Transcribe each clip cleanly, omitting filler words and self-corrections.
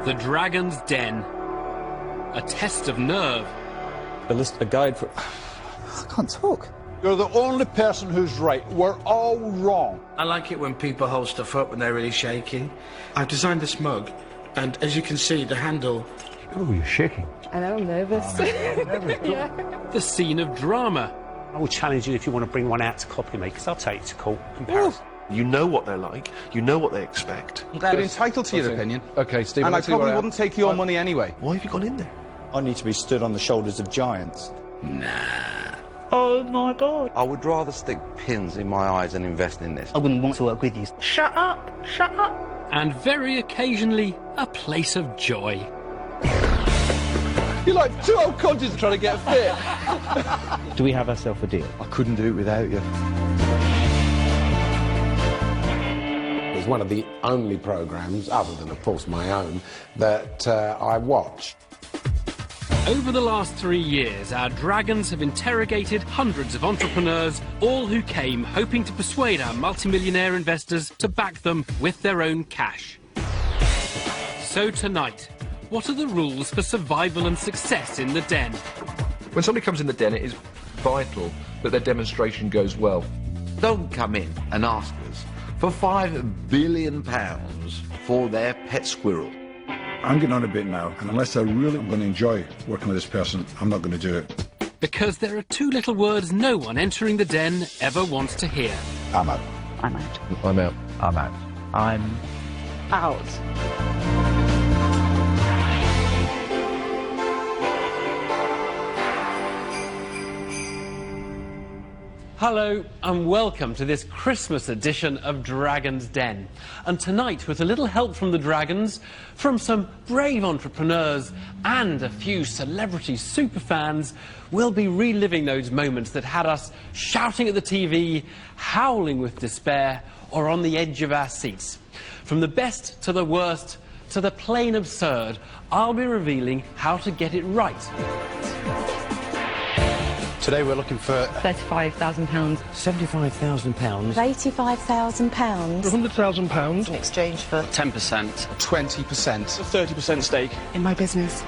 The Dragon's Den. A test of nerve. A guide for... I can't talk. You're the only person who's right. We're all wrong. I like it when people hold stuff up when they're really shaky. I've designed this mug, and as you can see, the handle... Oh, you're shaking. I know, I'm nervous. Oh, nervous. Yeah. The scene of drama. I will challenge you if you want to bring one out to copy me, because I'll take you to court in Paris. You know what they're like, you know what they expect. You're entitled to your opinion. OK, Stephen, and I probably wouldn't take your money anyway. Why have you gone in there? I need to be stood on the shoulders of giants. Oh, my God. I would rather stick pins in my eyes and invest in this. I wouldn't want to work with you. Shut up! Shut up! And very occasionally, a place of joy. You're like two old codgers trying to get fit. Do we have ourselves a deal? I couldn't do it without you. It's one of the only programmes, other than, of course, my own, that I watch. Over the last 3 years, our dragons have interrogated hundreds of entrepreneurs, all who came hoping to persuade our multimillionaire investors to back them with their own cash. So tonight, what are the rules for survival and success in the den? When somebody comes in the den, it is vital that their demonstration goes well. Don't come in and ask us for £5 billion for their pet squirrel. I'm getting on a bit now, and unless I really am going to enjoy working with this person, I'm not going to do it. Because there are two little words no one entering the den ever wants to hear. I'm out. I'm out. I'm out. I'm out. I'm out. Hello and welcome to this Christmas edition of Dragon's Den. And tonight, with a little help from the Dragons, from some brave entrepreneurs and a few celebrity superfans, we'll be reliving those moments that had us shouting at the TV, howling with despair, or on the edge of our seats. From the best to the worst to the plain absurd, I'll be revealing how to get it right. Today we're looking for... £35,000. £75,000. £85,000. £100,000. In exchange for 10%. 20%. 30% stake. in my business.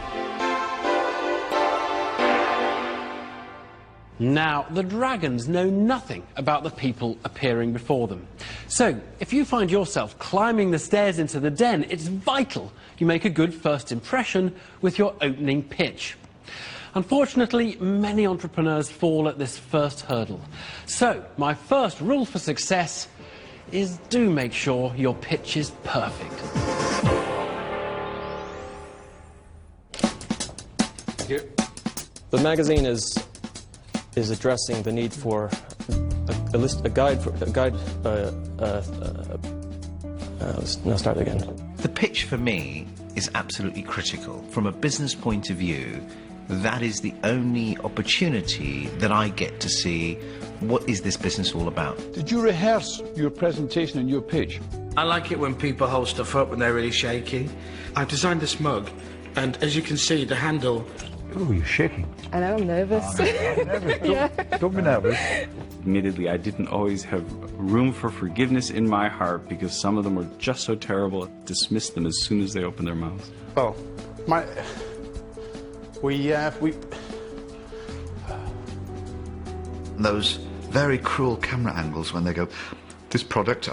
Now, the Dragons know nothing about the people appearing before them. So, if you find yourself climbing the stairs into the den, it's vital you make a good first impression with your opening pitch. Unfortunately, many entrepreneurs fall at this first hurdle. So, my first rule for success is do make sure your pitch is perfect. Thank you. The magazine is addressing the need for a guide. Now start again. The pitch for me is absolutely critical. From a business point of view, that is the only opportunity that I get to see what is this business all about. Did you rehearse your presentation and your pitch? I like it when people hold stuff up when they're really shaky. I've designed this mug, and as you can see, the handle... Oh, you're shaking. I know, I'm nervous. Oh, nervous. Don't be nervous. Admittedly, I didn't always have room for forgiveness in my heart because some of them were just so terrible, I dismissed them as soon as they opened their mouths. Oh, Those very cruel camera angles when they go, this product,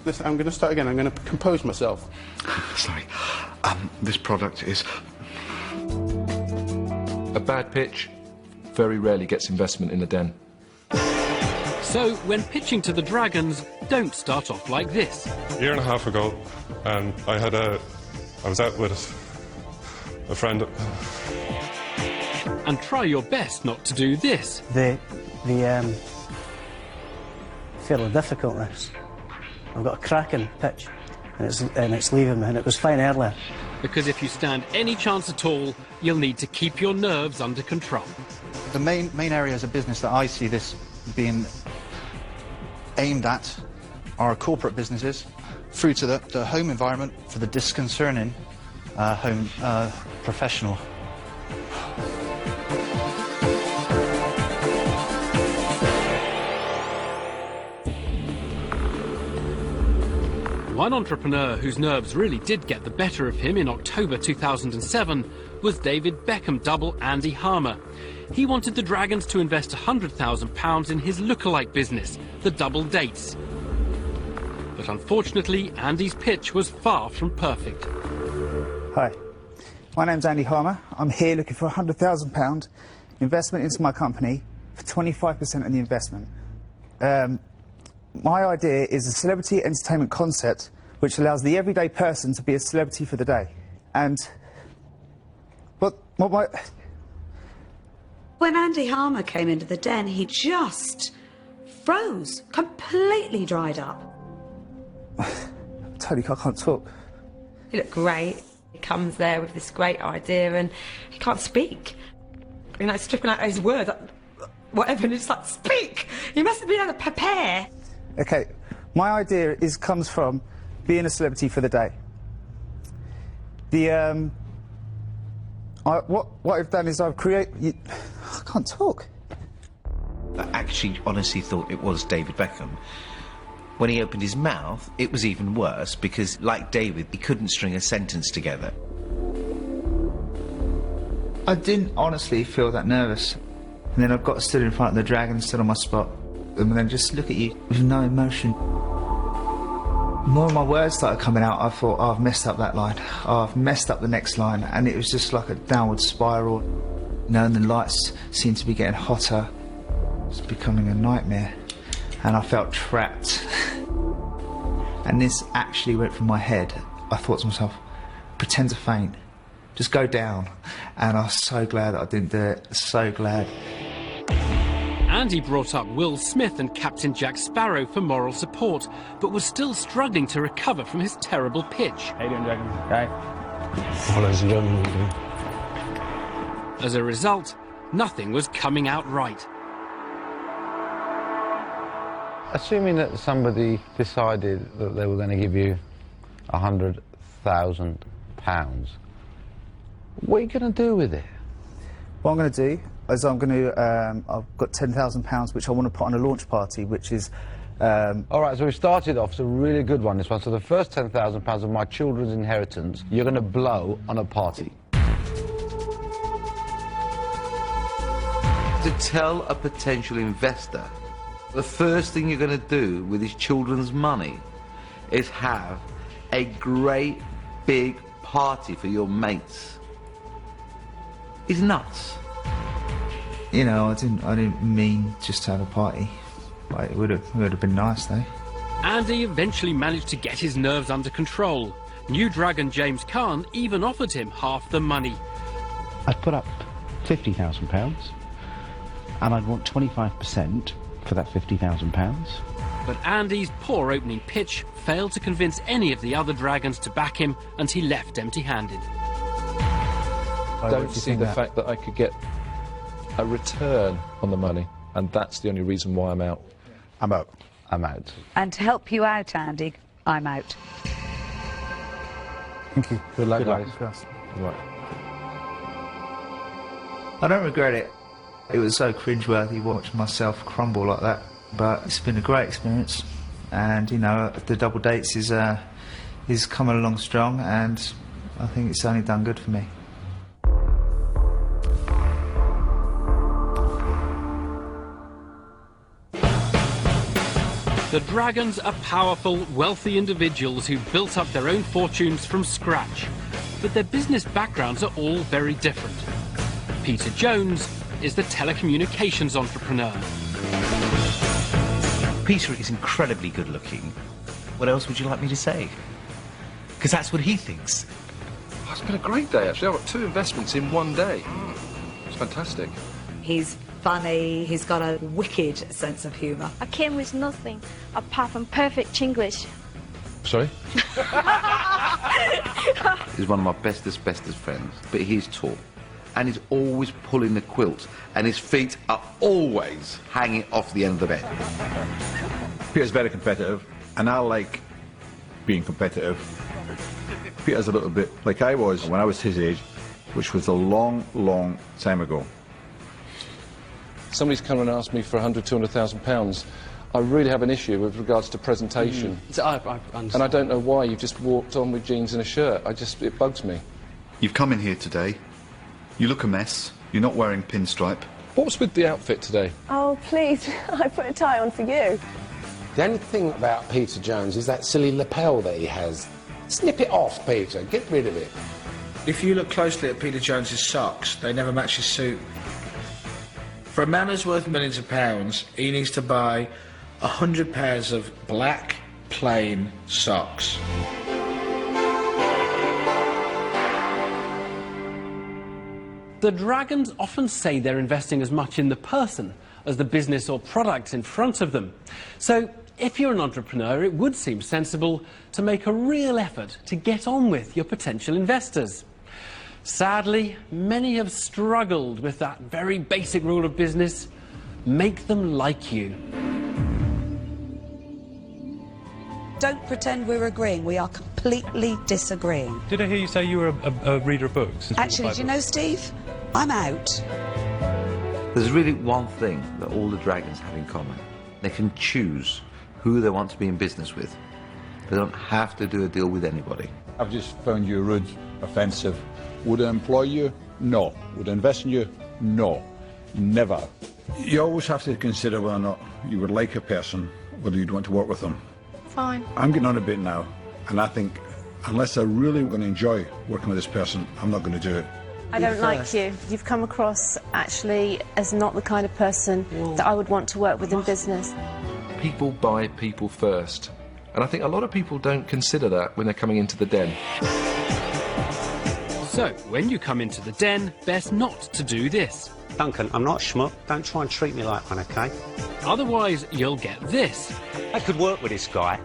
Listen, I'm going to start again. I'm going to compose myself. sorry, this product is... A bad pitch very rarely gets investment in the den. So, when pitching to the Dragons, don't start off like this. A year and a half ago, I was out with a friend. And try your best not to do this. Fairly difficult, this. I've got a cracking pitch, and it's leaving me, and it was fine earlier. Because if you stand any chance at all, you'll need to keep your nerves under control. The main areas of business that I see this being aimed at are corporate businesses, through to the home environment for the disconcerting home professional. One entrepreneur whose nerves really did get the better of him in October 2007 was David Beckham double Andy Harmer. He wanted the Dragons to invest £100,000 in his lookalike business, the Double Dates. But unfortunately, Andy's pitch was far from perfect. Hi, my name's Andy Harmer. I'm here looking for £100,000 investment into my company for 25% of the investment. My idea is a celebrity entertainment concept which allows the everyday person to be a celebrity for the day. And When Andy Harmer came into the den, he just froze, completely dried up. Tony, I can't talk. He looked great. He comes there with this great idea and he can't speak. You know, stripping out his words, whatever, and it's like, speak! You must have been able to prepare. Okay, my idea comes from being a celebrity for the day. What I've done is I've created... I can't talk. I actually honestly thought it was David Beckham. When he opened his mouth, it was even worse because, like David, he couldn't string a sentence together. I didn't honestly feel that nervous. And then I got stood in front of the dragon, stood on my spot, and then just look at you with no emotion. More of my words started coming out, I thought, oh, I've messed up that line. Oh, I've messed up the next line. And it was just like a downward spiral. You know, and the lights seemed to be getting hotter. It's becoming a nightmare. And I felt trapped. And this actually went from my head. I thought to myself, pretend to faint. Just go down. And I was so glad that I didn't do it. So glad. Andy brought up Will Smith and Captain Jack Sparrow for moral support, but was still struggling to recover from his terrible pitch. How you doing, Dragons? Okay. As a result, nothing was coming out right. Assuming that somebody decided that they were going to give you £100,000, what are you going to do with it? What I'm going to do is I've got £10,000 which I want to put on a launch party, which is... All right, so we started off, it's a really good one, this one. So the first £10,000 of my children's inheritance, you're going to blow on a party. To tell a potential investor the first thing you're going to do with his children's money is have a great big party for your mates is nuts. You know, I didn't mean just to have a party. Like, it would have been nice, though. Andy eventually managed to get his nerves under control. New dragon James Caan even offered him half the money. I'd put up £50,000 and I'd want 25% for that £50,000. But Andy's poor opening pitch failed to convince any of the other dragons to back him, and he left empty-handed. I don't see the fact that I could get a return on the money, and that's the only reason why I'm out. I'm out. I'm out. And to help you out, Andy, I'm out. Thank you. Good luck, Good luck. guys. Good luck. I don't regret it. It was so cringeworthy watching myself crumble like that, but it's been a great experience. And you know, the Double Dates is coming along strong, and I think it's only done good for me. The dragons are powerful, wealthy individuals who built up their own fortunes from scratch. But their business backgrounds are all very different. Peter Jones is the telecommunications entrepreneur. Peter is incredibly good looking. What else would you like me to say? Because that's what he thinks. Oh, it's been a great day, actually. I've got 2 investments in one day. It's fantastic. He's funny, he's got a wicked sense of humour. I came with nothing apart from perfect English. Sorry? He's one of my bestest friends, but he's tall. And he's always pulling the quilt, and his feet are always hanging off the end of the bed. Peter's very competitive, and I like being competitive. Peter's a little bit like I was when I was his age, which was a long, long time ago. Somebody's come and asked me for £100,000, £200,000. I really have an issue with regards to presentation. I understand. And I don't know why you've just walked on with jeans and a shirt. It bugs me. You've come in here today. You look a mess. You're not wearing pinstripe. What's with the outfit today? Oh, please, I put a tie on for you. The only thing about Peter Jones is that silly lapel that he has. Snip it off, Peter. Get rid of it. If you look closely at Peter Jones's socks, they never match his suit. For a man who's worth millions of pounds, he needs to buy 100 pairs of black, plain socks. The Dragons often say they're investing as much in the person as the business or products in front of them. So, if you're an entrepreneur, it would seem sensible to make a real effort to get on with your potential investors. Sadly, many have struggled with that very basic rule of business: make them like you. Don't pretend we're agreeing. We are completely disagreeing. Did I hear you say you were a reader of books? Actually, do you know, Steve? I'm out. There's really one thing that all the Dragons have in common. They can choose who they want to be in business with. They don't have to do a deal with anybody. I've just found you rude, offensive. Would I employ you? No. Would I invest in you? No. Never. You always have to consider whether or not you would like a person, whether you'd want to work with them. Fine. I'm getting on a bit now, and I think unless I'm really going to enjoy working with this person, I'm not going to do it. I don't like you. You've come across, actually, as not the kind of person that I would want to work with in business. People buy people first. And I think a lot of people don't consider that when they're coming into the den. So, when you come into the den, best not to do this. Duncan, I'm not a schmuck. Don't try and treat me like one, OK? Otherwise, you'll get this. I could work with this guy.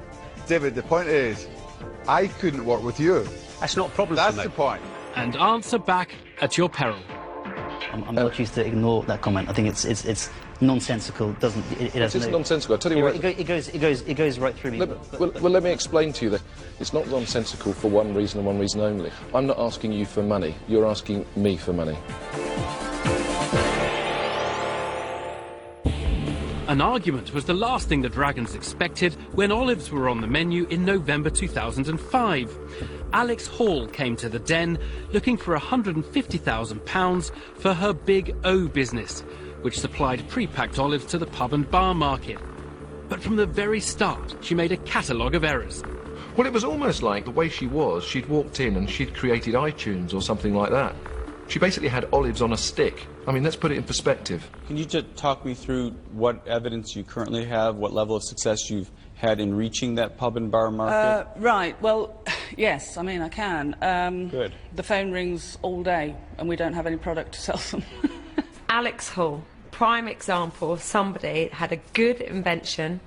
David, the point is, I couldn't work with you. That's not a problem That's for me. the point. And answer back at your peril. I'm not used to ignore that comment. I think it's nonsensical. It doesn't. It It's nonsensical. I'll tell you what. It goes right through me. Well, let me explain to you that it's not nonsensical for one reason and one reason only. I'm not asking you for money. You're asking me for money. An argument was the last thing the Dragons expected when olives were on the menu in November 2005. Alex Hall came to the den looking for £150,000 for her Big O business, which supplied pre-packed olives to the pub and bar market. But from the very start, she made a catalogue of errors. Well, it was almost like the way she was, she'd walked in and she'd created iTunes or something like that. She basically had olives on a stick. I mean, let's put it in perspective. Can you just talk me through what evidence you currently have, what level of success you've had in reaching that pub and bar market? Right, well, yes, I mean, I can. Good. The phone rings all day, and we don't have any product to sell them. Alex Hall, prime example of somebody that had a good invention,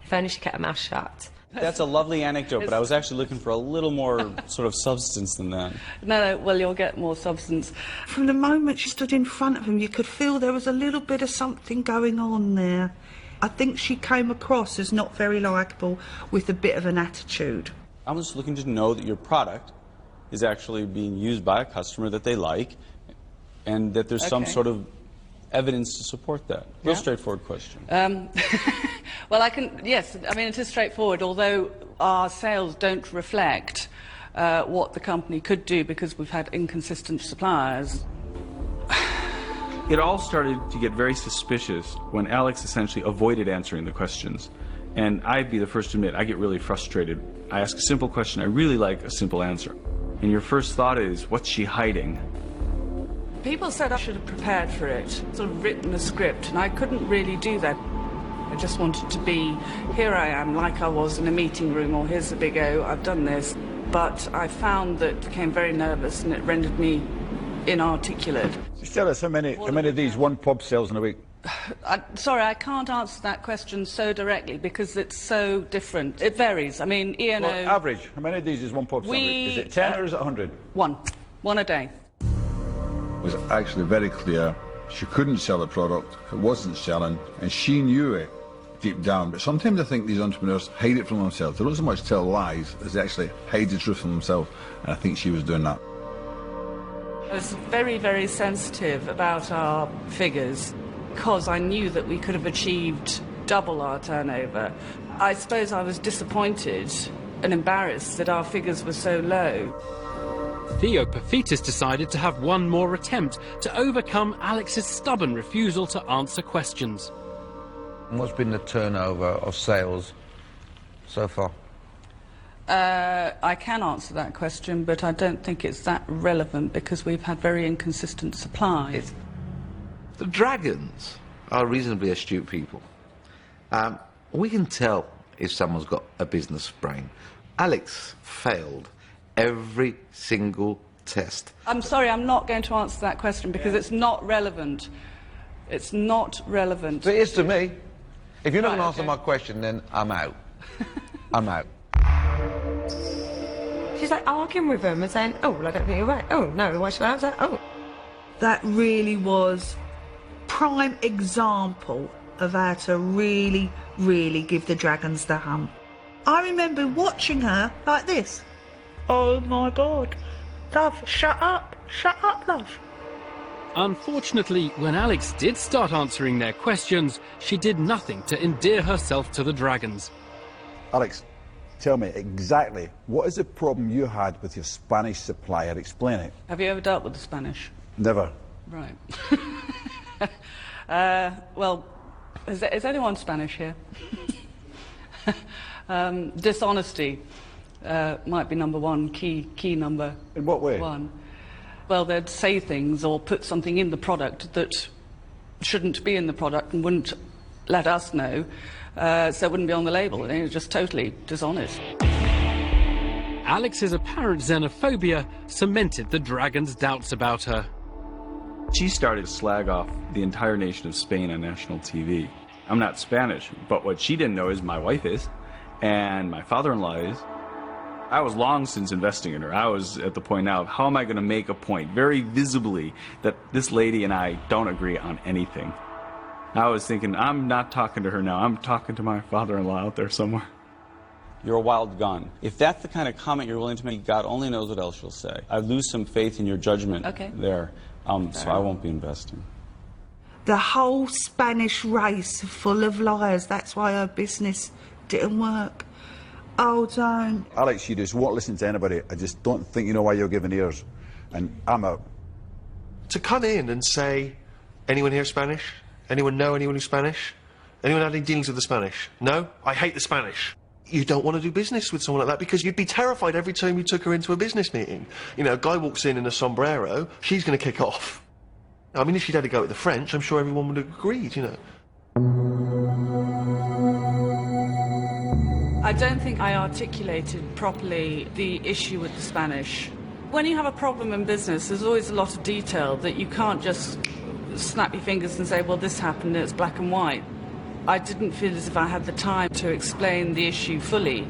if only she kept her mouth shut. That's a lovely anecdote, but I was actually looking for a little more sort of substance than that. No, well, you'll get more substance. From the moment she stood in front of him, you could feel there was a little bit of something going on there. I think she came across as not very likeable, with a bit of an attitude. I'm just looking to know that your product is actually being used by a customer that they like, and that there's some sort of evidence to support that. Real straightforward question. Well, yes, I mean, it is straightforward, although our sales don't reflect what the company could do because we've had inconsistent suppliers. It all started to get very suspicious when Alex essentially avoided answering the questions. And I'd be the first to admit, I get really frustrated. I ask a simple question, I really like a simple answer. And your first thought is, what's she hiding? People said I should have prepared for it, sort of written a script, and I couldn't really do that. I just wanted to be, here I am, like I was in a meeting room, or here's the Big O, I've done this. But I found that became very nervous, and it rendered me inarticulate. Just tell us how many of these one pub sells in a week? Sorry, I can't answer that question so directly because it's so different. It varies. I mean, E&O... Well, average. How many of these is one pub selling? Is it 10 or is it 100? One a day. It was actually very clear she couldn't sell a product, it wasn't selling, and she knew it deep down. But sometimes I think these entrepreneurs hide it from themselves. They don't so much tell lies as they actually hide the truth from themselves, and I think she was doing that. I was very, very sensitive about our figures because I knew that we could have achieved double our turnover. I suppose I was disappointed and embarrassed that our figures were so low. Theo Paphitis decided to have one more attempt to overcome Alex's stubborn refusal to answer questions. What's been the turnover of sales so far? I can answer that question, but I don't think it's that relevant because we've had very inconsistent supply. The dragons are reasonably astute people. We can tell if someone's got a business brain. Alex failed every single test. I'm sorry, I'm not going to answer that question because it's not relevant. It's not relevant. It is to me. If you're not going to answer my question, then I'm out. I'm out. She's like arguing with him and saying, oh, well, I don't think you're right. Oh, no, why should I answer? Oh. That really was prime example of how to really, really give the dragons the hump. I remember watching her like this. Oh my God. Love, shut up, love. Unfortunately, when Alex did start answering their questions, she did nothing to endear herself to the dragons. Alex, tell me exactly, what is the problem you had with your Spanish supplier? Explain it. Have you ever dealt with the Spanish? Never. Right. Well, is anyone Spanish here? Dishonesty might be number one, key number. In what way? One. Well, they'd say things or put something in the product that shouldn't be in the product and wouldn't let us know, so it wouldn't be on the label. It was just totally dishonest. Alex's apparent xenophobia cemented the dragons' doubts about her. She started to slag off the entire nation of Spain on national TV. I'm not Spanish, but what she didn't know is my wife is, and my father-in-law is. I was long since investing in her. I was at the point now of how am I going to make a point very visibly that this lady and I don't agree on anything. I was thinking, I'm not talking to her now. I'm talking to my father-in-law out there somewhere. You're a wild gun. If that's the kind of comment you're willing to make, God only knows what else you'll say. I lose some faith in your judgment there, so I won't be investing. The whole Spanish race are full of liars. That's why our business didn't work. Oh, don't. Alex, you just won't listen to anybody. I just don't think you know why you're giving ears. And I'm out. To come in and say, anyone here Spanish? Anyone know anyone who's Spanish? Anyone had any dealings with the Spanish? No? I hate the Spanish. You don't want to do business with someone like that because you'd be terrified every time you took her into a business meeting. You know, a guy walks in a sombrero, she's going to kick off. I mean, if she'd had to go with the French, I'm sure everyone would have agreed, you know. I don't think I articulated properly the issue with the Spanish. When you have a problem in business, there's always a lot of detail that you can't just snap your fingers and say, well, this happened, it's black and white. I didn't feel as if I had the time to explain the issue fully.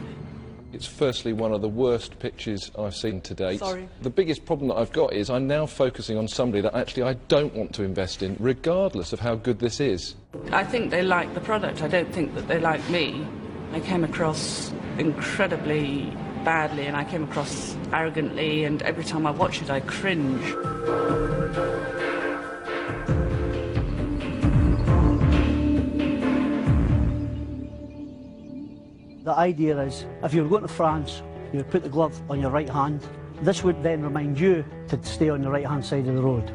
It's firstly one of the worst pitches I've seen to date. Sorry. The biggest problem that I've got is I'm now focusing on somebody that actually I don't want to invest in, regardless of how good this is. I think they like the product. I don't think that they like me. I came across incredibly badly and I came across arrogantly, and every time I watch it I cringe. The idea is, if you were going to France, you would put the glove on your right hand. This would then remind you to stay on the right-hand side of the road.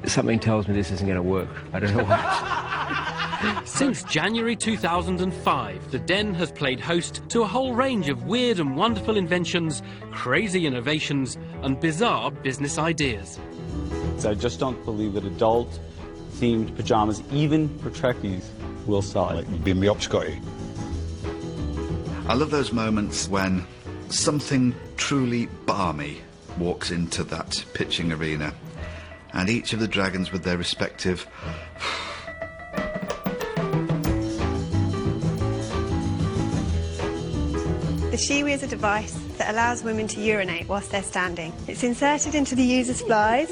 Something tells me this isn't going to work. I don't know why. Since January 2005, the Den has played host to a whole range of weird and wonderful inventions, crazy innovations, and bizarre business ideas. So I just don't believe that adult-themed pajamas, even for Trekkies, will sell it. Like beam me up, Scotty. I love those moments when something truly balmy walks into that pitching arena, and each of the dragons with their respective The Shiwi is a device that allows women to urinate whilst they're standing. It's inserted into the user's flies.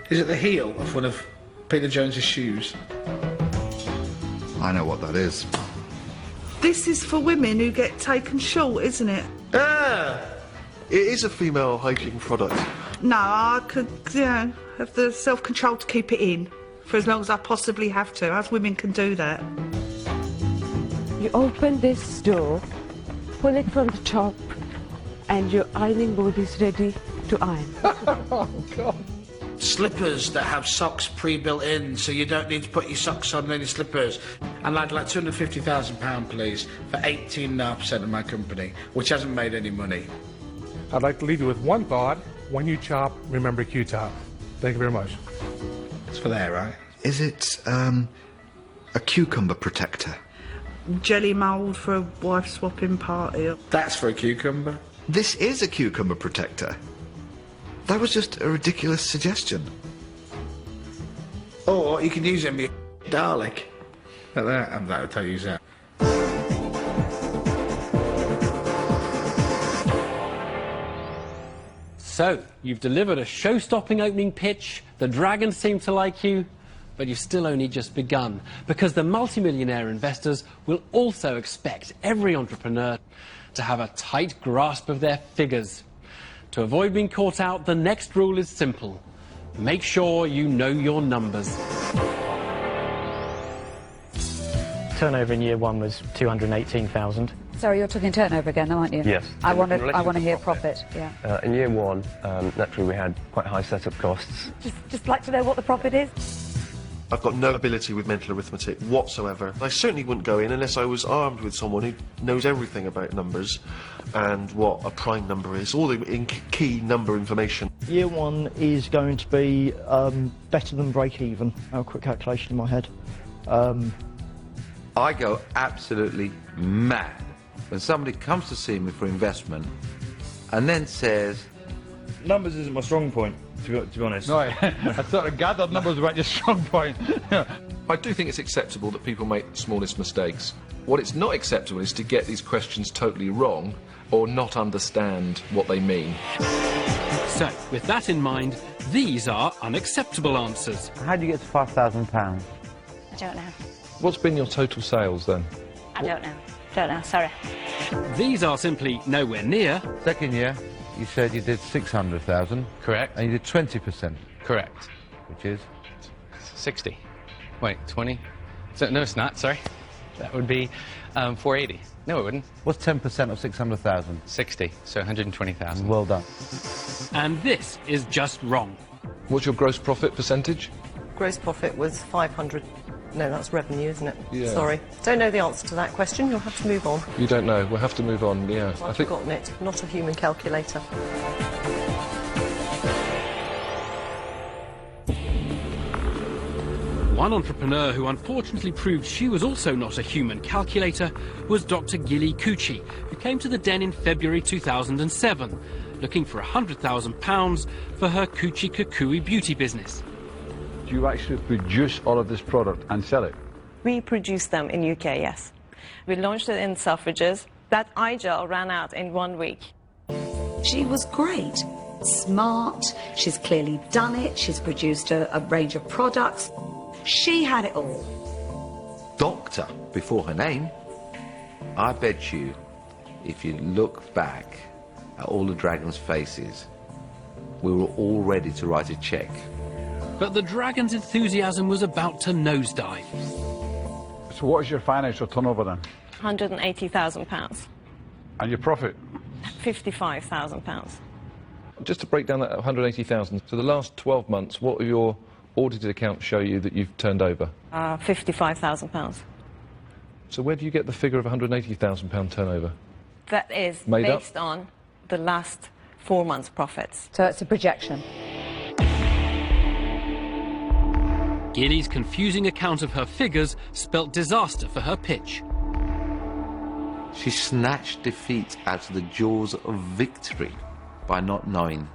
Is it the heel of one of Peter Jones's shoes? I know what that is. This is for women who get taken short, isn't it? Ah! It is a female hygiene product. No, I could, have the self-control to keep it in. for as long as I possibly have to. Us women can do that. You open this door, pull it from the top, and your ironing board is ready to iron. Oh, God. Slippers that have socks pre-built in, so you don't need to put your socks on any slippers. And I'd like £250,000, please, for 18.5% of my company, which hasn't made any money. I'd like to leave you with one thought. When you chop, remember Q-top. Thank you very much. It's for there, right? Is it, a cucumber protector? Jelly mould for a wife-swapping party. That's for a cucumber. This is a cucumber protector. That was just a ridiculous suggestion. Or you can use it in your garlic. Like that. I'm glad to use that. So, you've delivered a show-stopping opening pitch, the Dragons seem to like you, but you've still only just begun, because the multimillionaire investors will also expect every entrepreneur to have a tight grasp of their figures. To avoid being caught out, the next rule is simple. Make sure you know your numbers. Turnover in year one was 218,000. Sorry, you're talking turnover again, aren't you? Yes. I want to hear profit. Yeah. In year one, naturally we had quite high setup costs. Just like to know what the profit is. I've got no ability with mental arithmetic whatsoever. I certainly wouldn't go in unless I was armed with someone who knows everything about numbers and what a prime number is, all the key number information. Year one is going to be better than break even. A quick calculation in my head. I go absolutely mad when somebody comes to see me for investment and then says... Numbers isn't my strong point, to be honest. No, I sort of gathered numbers weren't your strong point. I do think it's acceptable that people make the smallest mistakes. What it's not acceptable is to get these questions totally wrong or not understand what they mean. So, with that in mind, these are unacceptable answers. How do you get to £5,000? I don't know. What's been your total sales then? I don't know. Don't know, sorry. These are simply nowhere near. Second year, you said you did 600,000. Correct. And you did 20%. Correct. Which is? 60. Wait, 20? So, no, it's not, sorry. That would be 480. No, it wouldn't. What's 10% of 600,000? 60, so 120,000. Well done. And this is just wrong. What's your gross profit percentage? Gross profit was 500. No, that's revenue, isn't it? Yeah. Sorry. Don't know the answer to that question. You'll have to move on. You don't know. We'll have to move on, yeah. I've forgotten it. Not a human calculator. One entrepreneur who unfortunately proved she was also not a human calculator was Dr. Gilly Cucci, who came to the Den in February 2007, looking for £100,000 for her Cucci Kukui beauty business. Do you actually produce all of this product and sell it? We produce them in UK, yes. We launched it in Selfridges. That eye gel ran out in 1 week. She was great. Smart. She's clearly done it. She's produced a range of products. She had it all. Doctor before her name. I bet you, if you look back at all the dragons' faces, we were all ready to write a cheque. But the Dragons' enthusiasm was about to nosedive. So what is your financial turnover then? £180,000. And your profit? £55,000. Just to break down that 180,000, so the last 12 months, what are your audited accounts show you that you've turned over? £55,000. So where do you get the figure of £180,000 turnover? That is Made based on the last 4 months' profits. So it's a projection. Gilly's confusing account of her figures spelt disaster for her pitch. She snatched defeat out of the jaws of victory by not knowing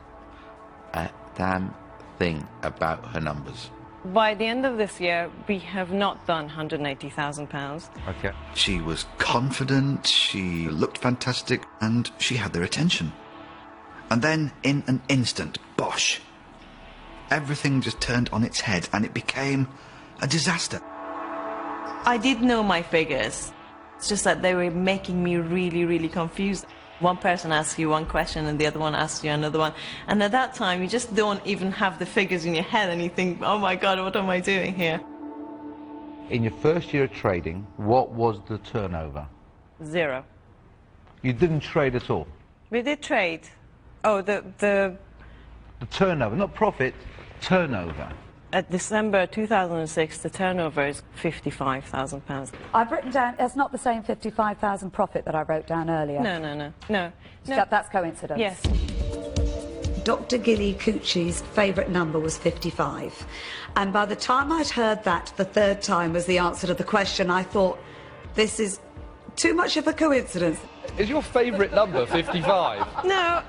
a damn thing about her numbers. By the end of this year, we have not done £180,000. Okay. She was confident, she looked fantastic, and she had their attention. And then, in an instant, bosh! Everything just turned on its head, and it became a disaster. I did know my figures. It's just that they were making me really, really confused. One person asks you one question and the other one asks you another one. And at that time, you just don't even have the figures in your head and you think, oh my God, what am I doing here? In your first year of trading, what was the turnover? 0. You didn't trade at all? We did trade. Oh, the turnover, not profit, turnover. At December 2006, the turnover is £55,000. I've written down, it's not the same 55,000 profit that I wrote down earlier. No. That's coincidence. Yes. Dr. Gilly Coochie's favourite number was 55. And by the time I'd heard that the third time as the answer to the question, I thought, this is too much of a coincidence. Is your favourite number 55? No.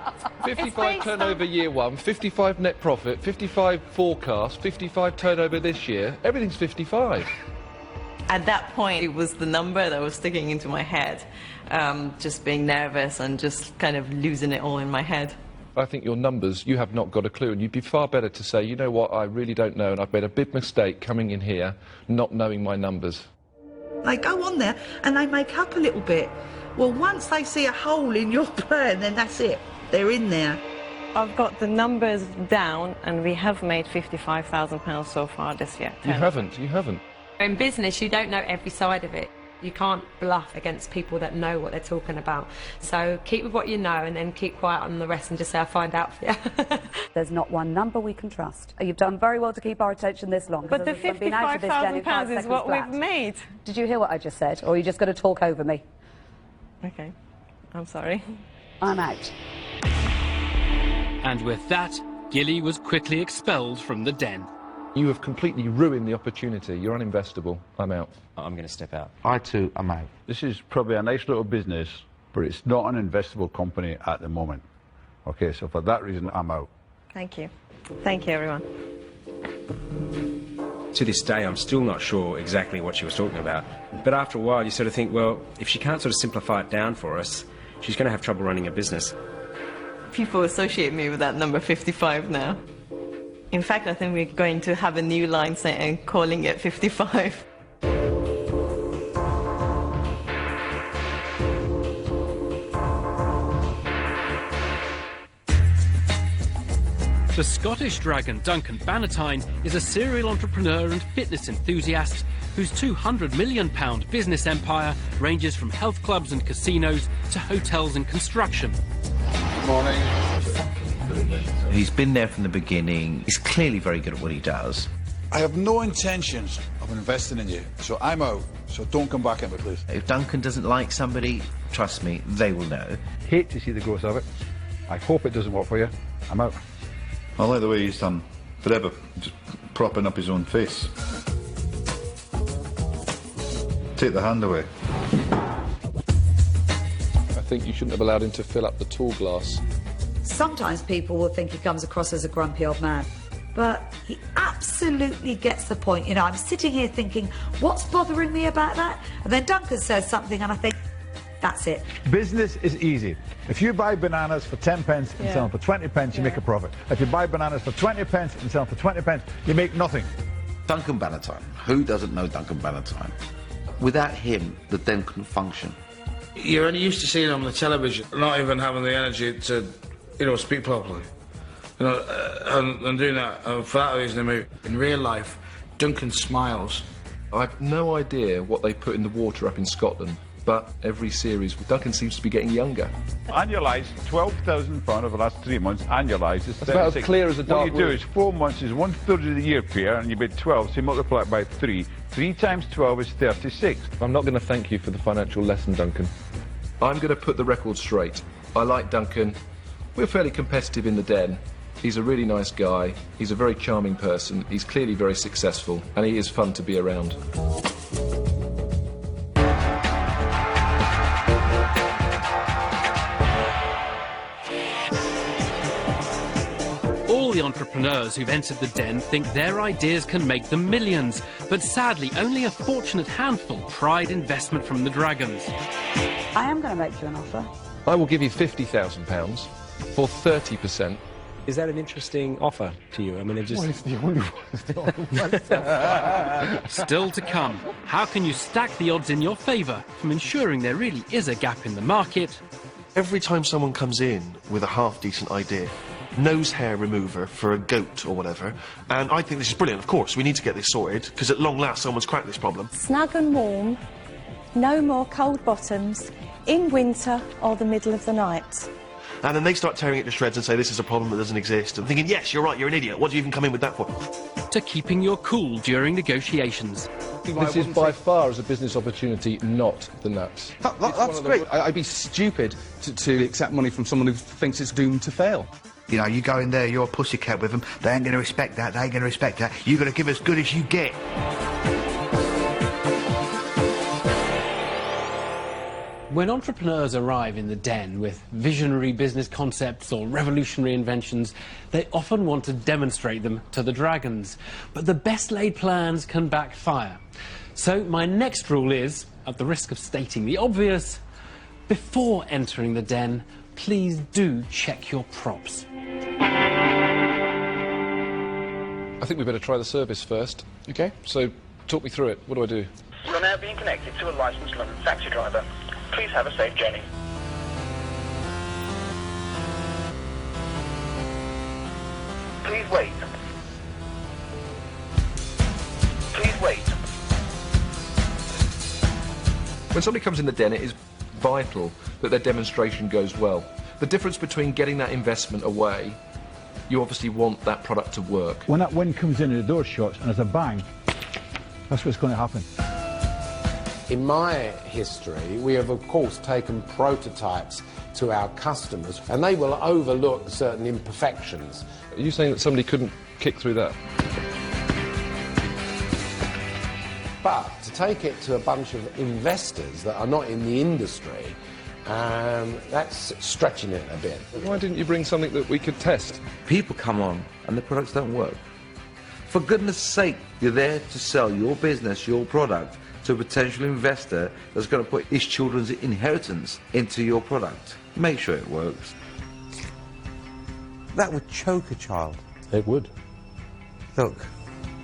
55 turnover year 1, 55 net profit, 55 forecast, 55 turnover this year. Everything's 55. At that point, it was the number that was sticking into my head. Just being nervous and just kind of losing it all in my head. I think your numbers, you have not got a clue, and you'd be far better to say, you know what, I really don't know, and I've made a big mistake coming in here, not knowing my numbers. They go on there and they make up a little bit. Well, once they see a hole in your plan, then that's it. They're in there. I've got the numbers down, and we have made £55,000 so far this year. You haven't. In business, you don't know every side of it. You can't bluff against people that know what they're talking about. So keep with what you know and then keep quiet on the rest and just say, I'll find out for you. There's not one number we can trust. You've done very well to keep our attention this long. But the £55,000 is what we've made. Did you hear what I just said? Or are you just going to talk over me? OK. I'm sorry. I'm out. And with that, Gilly was quickly expelled from the den. You have completely ruined the opportunity. You're uninvestable. I'm out. I'm going to step out. I too am out. This is probably a nice little business, but it's not an investable company at the moment. Okay, so for that reason, I'm out. Thank you. Thank you, everyone. To this day, I'm still not sure exactly what she was talking about. But after a while, you sort of think, well, if she can't sort of simplify it down for us, she's going to have trouble running a business. People associate me with that number 55 now. In fact, I think we're going to have a new line saying, calling it 55. The Scottish dragon Duncan Bannatyne is a serial entrepreneur and fitness enthusiast whose £200 million business empire ranges from health clubs and casinos to hotels and construction. Good morning. He's been there from the beginning. He's clearly very good at what he does. I have no intentions of investing in you, so I'm out. So don't come back in me, please. If Duncan doesn't like somebody, trust me, they will know. Hate to see the growth of it. I hope it doesn't work for you. I'm out. I like the way he's done forever, just propping up his own face. Take the hand away. I think you shouldn't have allowed him to fill up the tall glass. Sometimes people will think he comes across as a grumpy old man, but he absolutely gets the point. You know, I'm sitting here thinking, what's bothering me about that? And then Duncan says something and I think, that's it. Business is easy. If you buy bananas for 10 pence and sell them for 20 pence, you make a profit. If you buy bananas for 20 pence and sell them for 20 pence, you make nothing. Duncan Bannatyne. Who doesn't know Duncan Bannatyne? Without him, the den couldn't function. You're only used to seeing him on the television, not even having the energy to, you know, speak properly. You know, and doing that, for that reason, in real life, Duncan smiles. I've no idea what they put in the water up in Scotland, but every series, Duncan seems to be getting younger. Annualised, £12,000 over the last 3 months, annualised is 36. That's about as clear as a dark What you do is 4 months is 1/3 of the year, Pierre, and you made 12, so you multiply it by 3. 3 times 12 is 36. I'm not going to thank you for the financial lesson, Duncan. I'm going to put the record straight. I like Duncan. We're fairly competitive in the den. He's a really nice guy. He's a very charming person. He's clearly very successful, and he is fun to be around. All the entrepreneurs who've entered the den think their ideas can make them millions, but sadly only a fortunate handful tried investment from the Dragons. I am going to make you an offer. I will give you £50,000 for 30%. Is that an interesting offer to you? I mean, it just... Well, it's the only one. It's the only one. Still to come, how can you stack the odds in your favour from ensuring there really is a gap in the market? Every time someone comes in with a half-decent idea, nose hair remover for a goat or whatever, and I think this is brilliant, of course, we need to get this sorted, because at long last someone's cracked this problem. Snug and warm, no more cold bottoms, in winter or the middle of the night. And then they start tearing it to shreds and say this is a problem that doesn't exist, and thinking, yes, you're right, you're an idiot, what do you even come in with that for? To keeping your cool during negotiations. This is by far, as a business opportunity, not the nuts. That's great. I'd be stupid to accept money from someone who thinks it's doomed to fail. You know, you go in there, you're a pussycat with them, they ain't going to respect that, they ain't going to respect that. You've got to give as good as you get. When entrepreneurs arrive in the den with visionary business concepts or revolutionary inventions, they often want to demonstrate them to the dragons. But the best laid plans can backfire. So my next rule is, at the risk of stating the obvious, before entering the den, please do check your props. I think we better try the service first. Okay. So, talk me through it. What do I do? You're now being connected to a licensed London taxi driver. Please have a safe journey. Please wait. Please wait. When somebody comes in the den, it is vital that their demonstration goes well. The difference between getting that investment away, you obviously want that product to work. When that wind comes in and the door shuts and there's a bang, that's what's going to happen. In my history, we have of course taken prototypes to our customers and they will overlook certain imperfections. Are you saying that somebody couldn't kick through that? But to take it to a bunch of investors that are not in the industry, that's stretching it a bit. Why didn't you bring something that we could test? People come on and the products don't work. For goodness sake, you're there to sell your business, your product, to a potential investor that's going to put his children's inheritance into your product. Make sure it works. That would choke a child. It would. Look.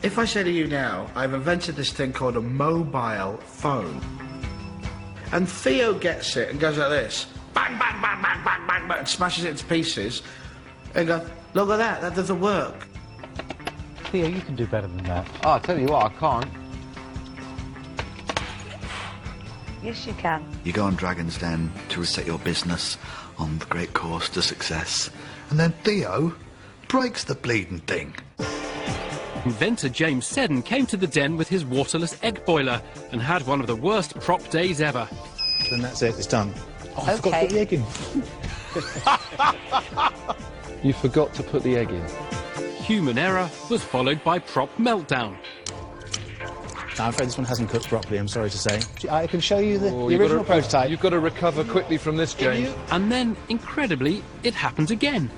If I say to you now, I've invented this thing called a mobile phone, and Theo gets it and goes like this, bang, bang, bang, bang, bang, bang, bang, and smashes it into pieces, and goes, look at that, that doesn't work. Theo, you can do better than that. Oh, I'll tell you what, I can't. Yes, you can. You go on Dragon's Den to reset your business on the great course to success, and then Theo breaks the bleeding thing. Inventor James Seddon came to the den with his waterless egg boiler and had one of the worst prop days ever. Then that's it, it's done. Oh, I forgot to put the egg in. You forgot to put the egg in. Human error was followed by prop meltdown. No, I'm afraid this one hasn't cooked properly, I'm sorry to say. I can show you the original prototype. You've got to recover quickly from this, James. And then, incredibly, it happened again.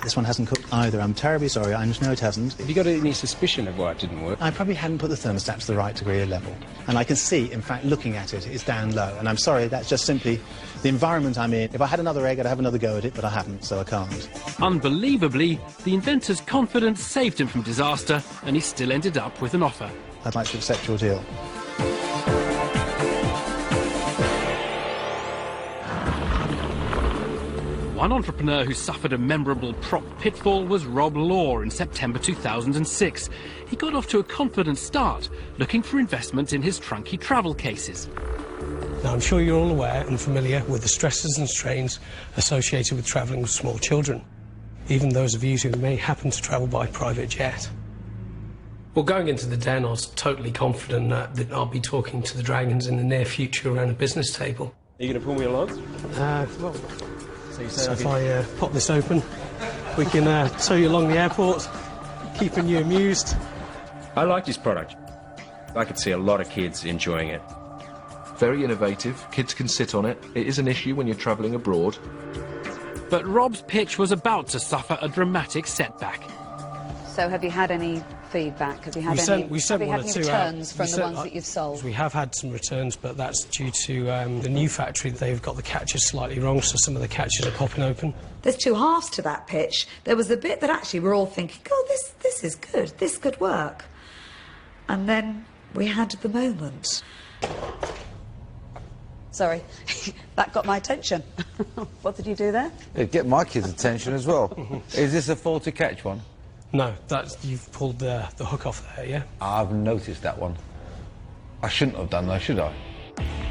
This one hasn't cooked either. I'm terribly sorry. I just know it hasn't. Have you got any suspicion of why it didn't work? I probably hadn't put the thermostat to the right degree of level. And I can see, in fact, looking at it, it's down low. And I'm sorry, that's just simply the environment I'm in. If I had another egg, I'd have another go at it, but I haven't, so I can't. Unbelievably, the inventor's confidence saved him from disaster, and he still ended up with an offer. I'd like to accept your deal. One entrepreneur who suffered a memorable prop pitfall was Rob Law in September 2006. He got off to a confident start, looking for investment in his trunky travel cases. Now, I'm sure you're all aware and familiar with the stresses and strains associated with travelling with small children, even those of you who may happen to travel by private jet. Well, going into the den, I was totally confident that I'll be talking to the dragons in the near future around a business table. Are you going to pull me along? Well, so if I pop this open, we can tow you along the airport, keeping you amused. I like this product. I could see a lot of kids enjoying it. Very innovative. Kids can sit on it. It is an issue when you're travelling abroad. But Rob's pitch was about to suffer a dramatic setback. So have you had any feedback? Have you had any returns from the ones that you've sold? We have had some returns, but that's due to the new factory. They've got the catches slightly wrong, so some of the catches are popping open. There's two halves to that pitch. There was the bit that actually we're all thinking, oh, this is good, this could work. And then we had the moment. Sorry, that got my attention. What did you do there? It'd get my kids' attention as well. Is this a fall to catch one? No, you've pulled the hook off there, yeah? I've noticed that one. I shouldn't have done though, should I?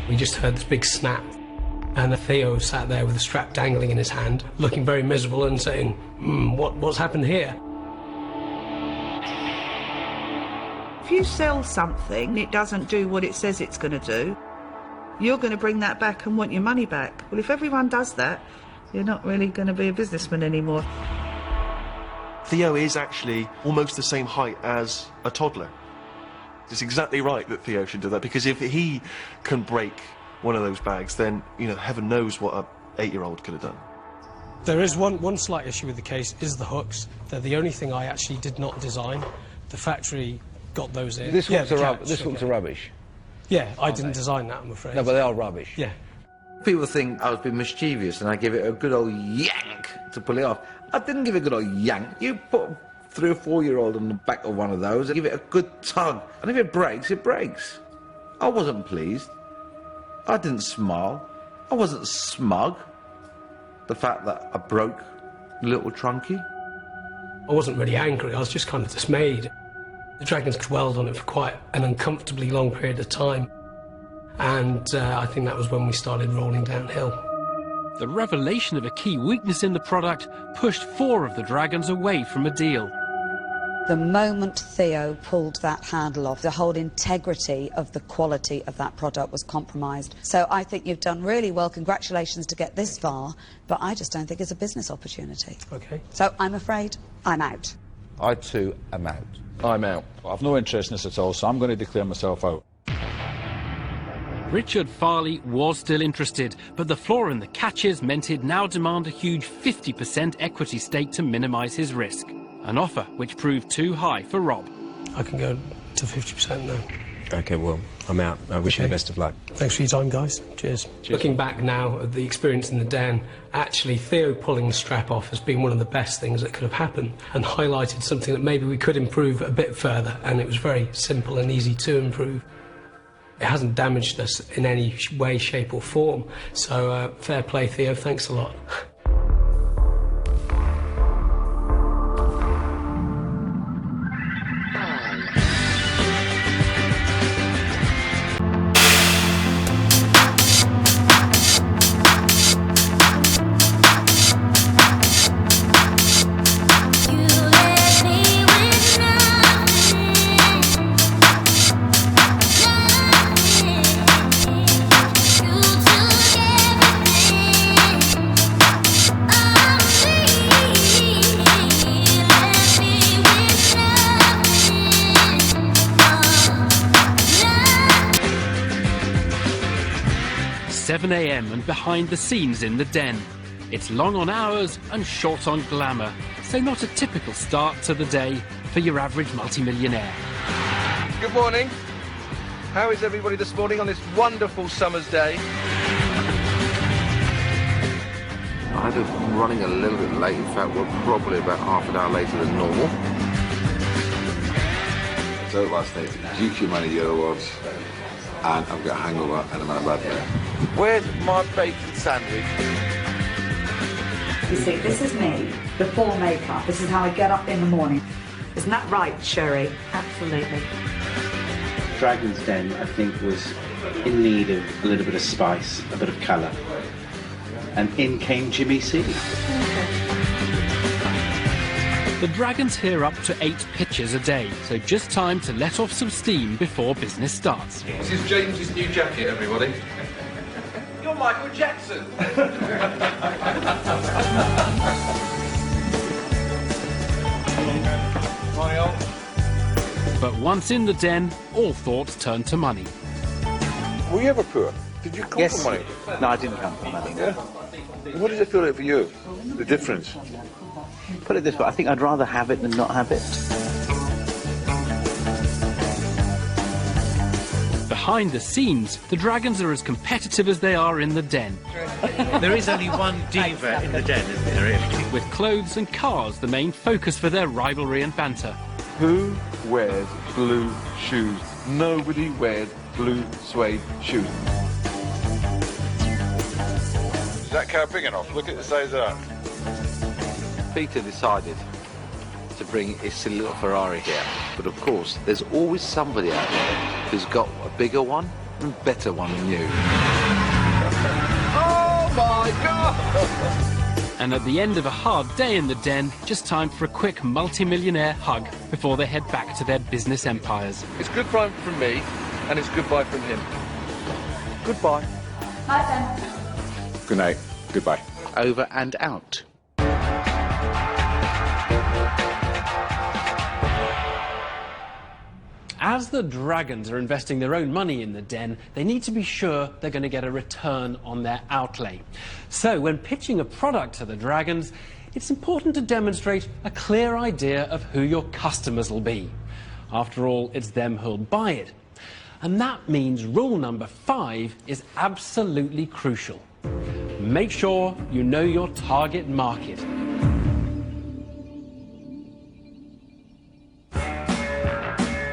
We just heard this big snap, and Theo sat there with a strap dangling in his hand, looking very miserable and saying, what's happened here? If you sell something, it doesn't do what it says it's going to do, you're going to bring that back and want your money back. Well, if everyone does that, you're not really going to be a businessman anymore. Theo is actually almost the same height as a toddler. It's exactly right that Theo should do that, because if he can break one of those bags, then, you know, heaven knows what a 8-year-old could have done. There is one slight issue with the case, is the hooks. They're the only thing I actually did not design. The factory got those in. This hooks are rubbish. Yeah, I didn't design that, I'm afraid. No, but they are rubbish. Yeah. People think I was being mischievous and I give it a good old yank to pull it off. I didn't give it a good old yank. You put a 3 or 4-year-old on the back of one of those and give it a good tug. And if it breaks, it breaks. I wasn't pleased. I didn't smile. I wasn't smug. The fact that I broke little Trunky. I wasn't really angry, I was just kind of dismayed. The Dragons dwelled on it for quite an uncomfortably long period of time. And I think that was when we started rolling downhill. The revelation of a key weakness in the product pushed 4 of the Dragons away from a deal. The moment Theo pulled that handle off, the whole integrity of the quality of that product was compromised. So I think you've done really well. Congratulations to get this far, but I just don't think it's a business opportunity. OK. So I'm afraid I'm out. I too am out. I'm out. I've no interest in this at all, so I'm going to declare myself out. Richard Farley was still interested, but the flaw in the catches meant he'd now demand a huge 50% equity stake to minimise his risk. An offer which proved too high for Rob. I can go to 50% now. OK, well, I'm out. I wish you the best of luck. Thanks for your time, guys. Cheers. Looking back now at the experience in the den, actually Theo pulling the strap off has been one of the best things that could have happened, and highlighted something that maybe we could improve a bit further, and it was very simple and easy to improve. It hasn't damaged us in any way, shape or form, so fair play, Theo, thanks a lot. 7 a.m. and behind the scenes in the den. It's long on hours and short on glamour, so not a typical start to the day for your average multimillionaire. Good morning. How is everybody this morning on this wonderful summer's day? I'm just running a little bit late. In fact, we're probably about half an hour later than normal. So last night, GQ Money Euro Awards, and I've got a hangover and I'm in a bad mood. Where's my bacon sandwich? You see, this is me before makeup. This is how I get up in the morning. Isn't that right, Sherry? Absolutely. Dragon's Den, I think, was in need of a little bit of spice, a bit of colour. And in came Jimmy C. The Dragons hear up to 8 pitches a day, so just time to let off some steam before business starts. This is James's new jacket, everybody. You're Michael Jackson. But once in the den, all thoughts turn to money. Were you ever poor? Did you come from money? No, I didn't come from money. Yeah? What does it feel like for you? The difference? Put it this way, I think I'd rather have it than not have it. Behind the scenes, the Dragons are as competitive as they are in the den. There is only one diva in the den, isn't there, really? With clothes and cars the main focus for their rivalry and banter. Who wears blue shoes? Nobody wears blue suede shoes. that cow big enough? Look at the size of that. Peter decided to bring his silly little Ferrari here. But of course, there's always somebody out there who's got a bigger one and better one than you. Oh my God! And at the end of a hard day in the den, just time for a quick multi-millionaire hug before they head back to their business empires. It's goodbye from me, and it's goodbye from him. Goodbye. Bye then. Good night. Goodbye. Over and out. As the dragons are investing their own money in the den, they need to be sure they're going to get a return on their outlay. So when pitching a product to the dragons, it's important to demonstrate a clear idea of who your customers will be. After all, it's them who'll buy it. And that means rule number 5 is absolutely crucial. Make sure you know your target market.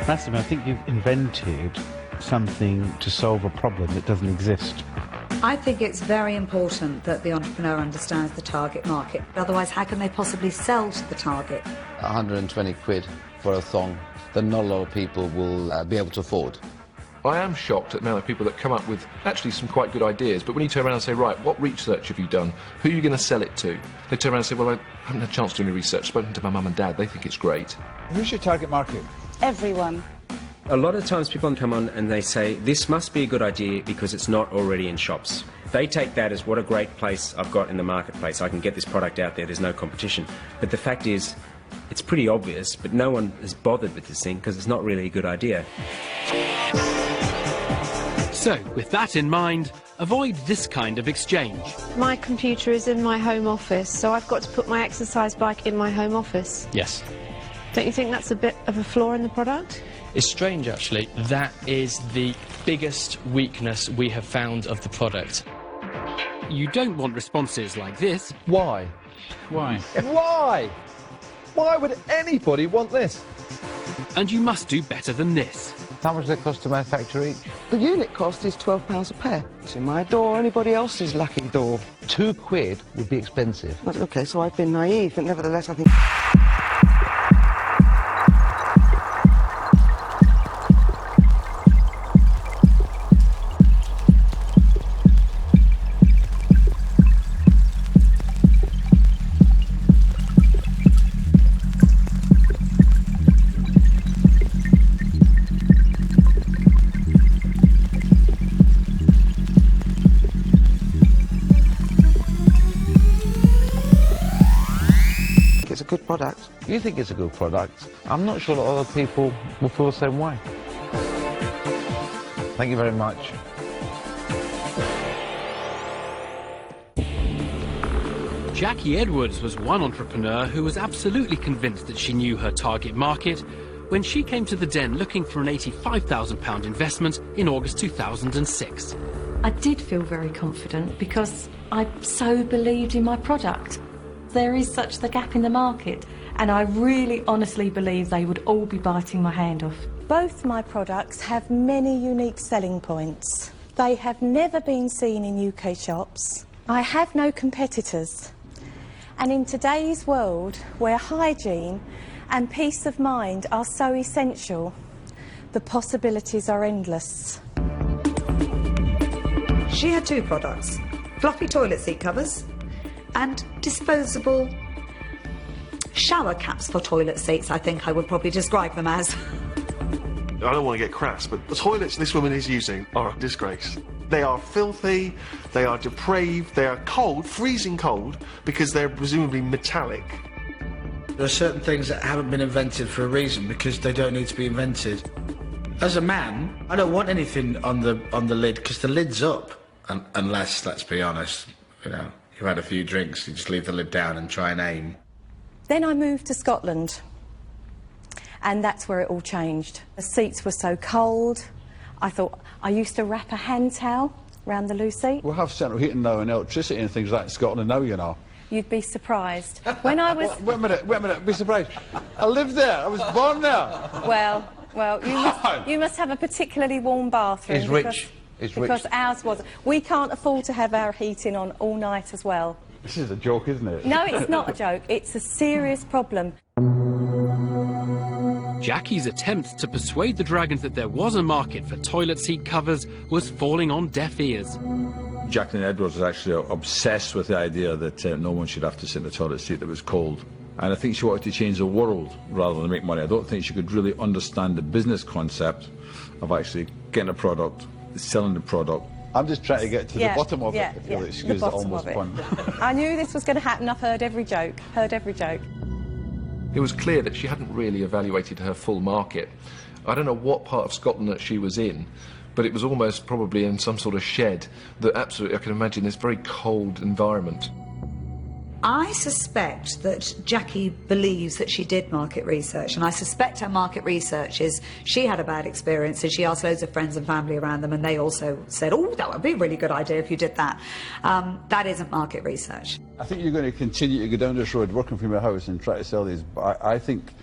Massimo, I think you've invented something to solve a problem that doesn't exist. I think it's very important that the entrepreneur understands the target market. Otherwise, how can they possibly sell to the target? 120 quid for a thong that not a lot of people will be able to afford. I am shocked at the amount of people that come up with actually some quite good ideas, but when you turn around and say, right, what research have you done? Who are you going to sell it to? They turn around and say, well, I haven't had a chance to do any research, spoken to my mum and dad, they think it's great. Who's your target market? Everyone. A lot of times people come on and they say, this must be a good idea because it's not already in shops. They take that as what a great place I've got in the marketplace. I can get this product out there, there's no competition. But the fact is, it's pretty obvious, but no one has bothered with this thing because it's not really a good idea. So, with that in mind, avoid this kind of exchange. My computer is in my home office, so I've got to put my exercise bike in my home office. Yes. Don't you think that's a bit of a flaw in the product? It's strange, actually. That is the biggest weakness we have found of the product. You don't want responses like this. Why? Why? Why? Why would anybody want this? And you must do better than this. How much does it cost to manufacture each? The unit cost is £12 a pair. It's in my door, anybody else's lucky door. £2 would be expensive. OK, so I've been naive, but nevertheless I think... It's a good product. You think it's a good product? I'm not sure that other people will feel the same way. Thank you very much. Jackie Edwards was one entrepreneur who was absolutely convinced that she knew her target market when she came to the den looking for an £85,000 investment in August 2006. I did feel very confident because I so believed in my product. There is such the gap in the market, and I really honestly believe they would all be biting my hand off. Both my products have many unique selling points. They have never been seen in UK shops. I have no competitors. And in today's world, where hygiene and peace of mind are so essential, the possibilities are endless. She had 2 products, fluffy toilet seat covers and disposable shower caps for toilet seats, I think I would probably describe them as. I don't want to get crass, but the toilets this woman is using are a disgrace. They are filthy, they are depraved, they are cold, freezing cold, because they're presumably metallic. There are certain things that haven't been invented for a reason because they don't need to be invented. As a man, I don't want anything on the lid because the lid's up. Unless, let's be honest, you know, you've had a few drinks, you just leave the lid down and try and aim. Then I moved to Scotland, and that's where it all changed. The seats were so cold. I thought, I used to wrap a hand towel around the loose seat. We'll have central heating now and electricity and things like that in Scotland now, you know. You'd be surprised. When I was... Wait a minute, be surprised. I lived there, I was born there. Well, you must have a particularly warm bathroom. He's rich. It's because rich. ours was. We can't afford to have our heating on all night as well. This is a joke, isn't it? No, it's not a joke. It's a serious problem. Jackie's attempt to persuade the Dragons that there was a market for toilet seat covers was falling on deaf ears. Jacqueline Edwards was actually obsessed with the idea that no one should have to sit in a toilet seat that was cold. And I think she wanted to change the world rather than make money. I don't think she could really understand the business concept of actually getting a product, selling the product. I'm just trying to get to the bottom of it, if you'll the excuse the bottom almost of it. pun. I knew this was going to happen. I've heard every joke. It was clear that she hadn't really evaluated her full market. I don't know what part of Scotland that she was in, but it was almost probably in some sort of shed that absolutely, I can imagine this very cold environment. I suspect that Jackie believes that she did market research, and I suspect her market research is she had a bad experience and she asked loads of friends and family around them and they also said, oh, that would be a really good idea if you did that. That isn't market research. I think you're going to continue to go down this road working from your house and try to sell these, but I think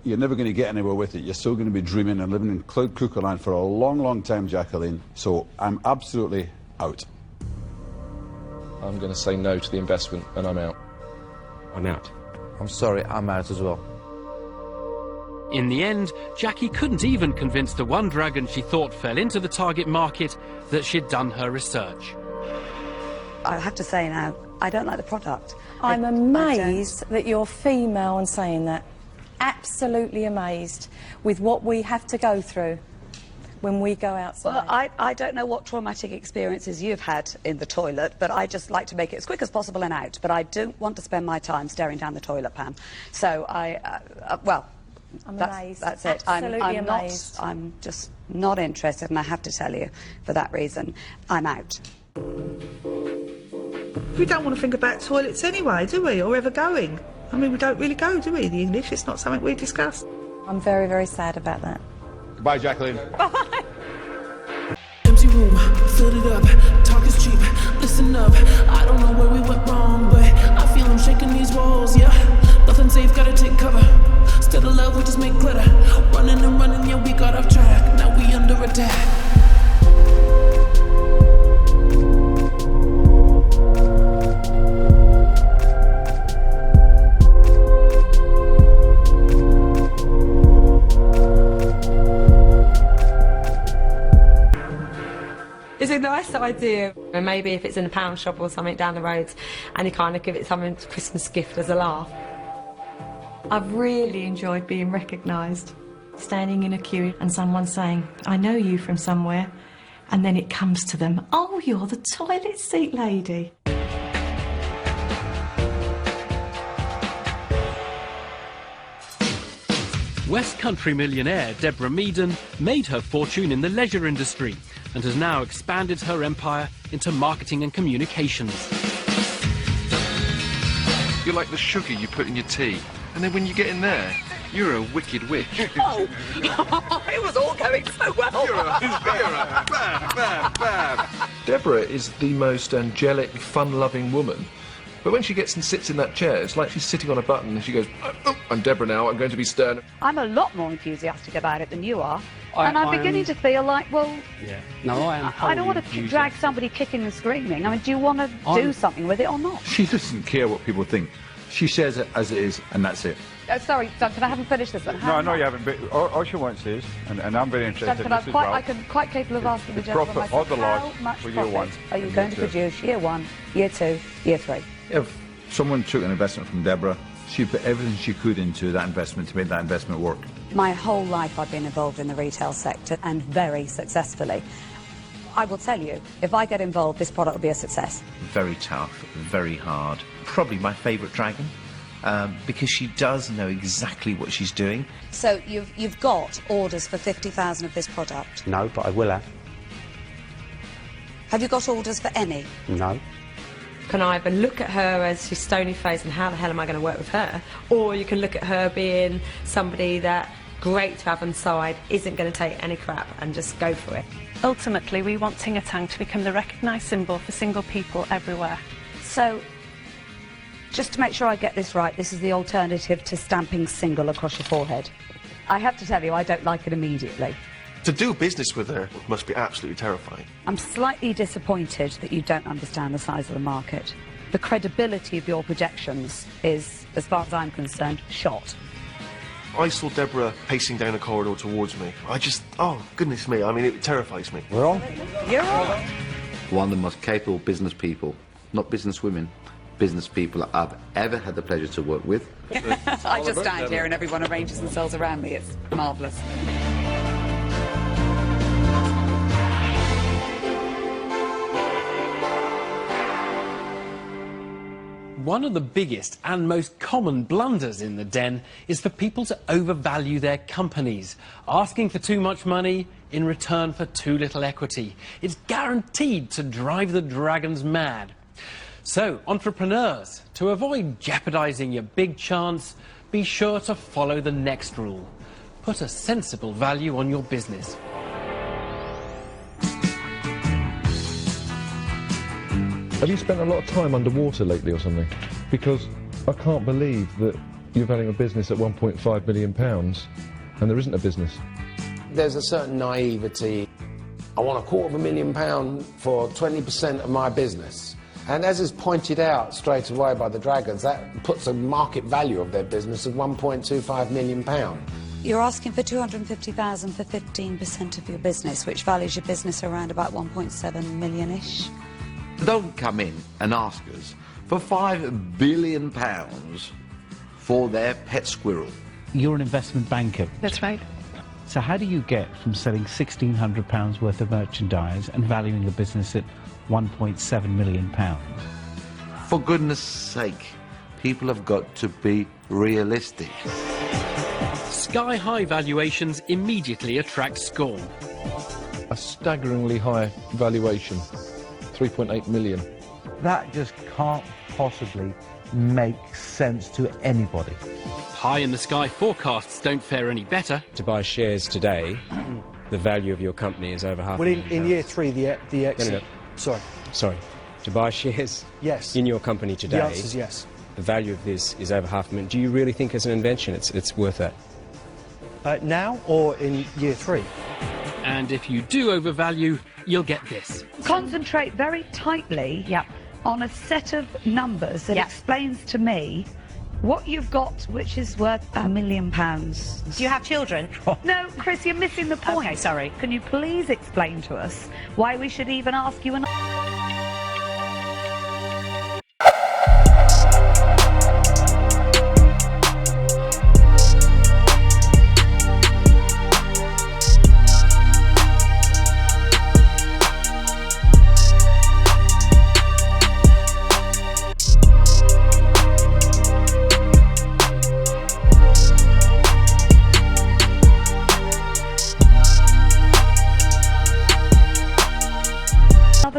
you're never going to get anywhere with it. You're still going to be dreaming and living in cloud cuckoo land for a long, long time, Jacqueline, so I'm absolutely out. I'm going to say no to the investment and I'm out. I'm out. I'm sorry, I'm out as well. In the end, Jackie couldn't even convince the one dragon she thought fell into the target market that she'd done her research. I have to say now, I don't like the product. I'm amazed that you're female and saying that. Absolutely amazed with what we have to go through when we go outside. Well, I don't know what traumatic experiences you've had in the toilet, but I just like to make it as quick as possible and out. But I don't want to spend my time staring down the toilet pan. So well, I'm amazed. That's it. Absolutely amazed. I'm just not interested, and I have to tell you, for that reason, I'm out. We don't want to think about toilets anyway, do we, or ever going? I mean, we don't really go, do we, the English? It's not something we discuss. I'm very, very sad about that. Goodbye, Jacqueline. Bye. Empty room, filled it up, talk is cheap, listen up. I don't know where we went wrong, but I feel I'm shaking these walls, yeah. Nothing safe, gotta take cover. Instead of love, we just make glitter. Running and running, yeah, we got off track. Now we under attack. It's a nice idea. And maybe if it's in a pound shop or something down the road and you kind of give it something as a Christmas gift as a laugh. I've really enjoyed being recognised. Standing in a queue and someone saying, I know you from somewhere, and then it comes to them, oh, you're the toilet seat lady. West Country millionaire Deborah Meaden made her fortune in the leisure industry and has now expanded her empire into marketing and communications. You're like the sugar you put in your tea, and then when you get in there, you're a wicked witch. Oh, it was all going so well. Deborah is the most angelic, fun-loving woman. But when she gets and sits in that chair, it's like she's sitting on a button and she goes, oh, I'm Deborah now, I'm going to be stern. I'm a lot more enthusiastic about it than you are. And I'm beginning to feel like, well, yeah. No, I don't want to drag somebody kicking and screaming. I mean, do you want to do something with it or not? She doesn't care what people think. She says it as it is, and that's it. Sorry, Duncan, I haven't finished this one. No, I know you haven't, but all she wants is, and I'm very interested Duncan, in this as well. I'm quite capable of asking the The gentleman profit myself, or the loss how much for year profit one are you and going year to two? produce year 1, year 2, year 3? If someone took an investment from Deborah, she put everything she could into that investment to make that investment work. My whole life I've been involved in the retail sector, and very successfully. I will tell you, if I get involved, this product will be a success. Very tough, very hard. Probably my favourite dragon, because she does know exactly what she's doing. So you've got orders for 50,000 of this product? No, but I will have. Have you got orders for any? No. Can either look at her as she's stony-faced and how the hell am I going to work with her, or you can look at her being somebody that, great to have on side, isn't going to take any crap and just go for it. Ultimately, we want Tingatang to become the recognised symbol for single people everywhere. So, just to make sure I get this right, this is the alternative to stamping single across your forehead. I have to tell you, I don't like it immediately. To do business with her must be absolutely terrifying. I'm slightly disappointed that you don't understand the size of the market. The credibility of your projections is, as far as I'm concerned, shot. I saw Deborah pacing down a corridor towards me. I just, oh, goodness me, I mean, it terrifies me. We're on. You're on. One of the most capable business people, not business women, business people I've ever had the pleasure to work with. I just stand here and everyone arranges themselves around me. It's marvellous. One of the biggest and most common blunders in the den is for people to overvalue their companies, asking for too much money in return for too little equity. It's guaranteed to drive the dragons mad. So, entrepreneurs, to avoid jeopardising your big chance, be sure to follow the next rule. Put a sensible value on your business. Have you spent a lot of time underwater lately or something? Because I can't believe that you're valuing a business at £1.5 million and there isn't a business. There's a certain naivety. I want £250,000 for 20% of my business. And as is pointed out straight away by the Dragons, that puts a market value of their business of £1.25 million. You're asking for $250,000 for 15% of your business, which values your business around about 1.7 million-ish. Don't come in and ask us for £5 billion for their pet squirrel. You're an investment banker. That's right. So how do you get from selling £1,600 worth of merchandise and valuing the business at £1.7 million? For goodness sake, people have got to be realistic. Sky-high valuations immediately attract scorn. A staggeringly high valuation, 3.8 million. That just can't possibly make sense to anybody. High-in-the-sky forecasts don't fare any better. To buy shares today, the value of your company is over half. Well, in year 3, the exit... No. Sorry. To buy shares in your company today... The answer is yes. The value of this is over $500,000. Do you really think as an invention it's worth that? Now or in year 3? And if you do overvalue, you'll get this. Concentrate very tightly on a set of numbers that explains to me what you've got, which is worth £1 million. Do you have children? No, Chris, you're missing the point. Okay, sorry. Can you please explain to us why we should even ask you an...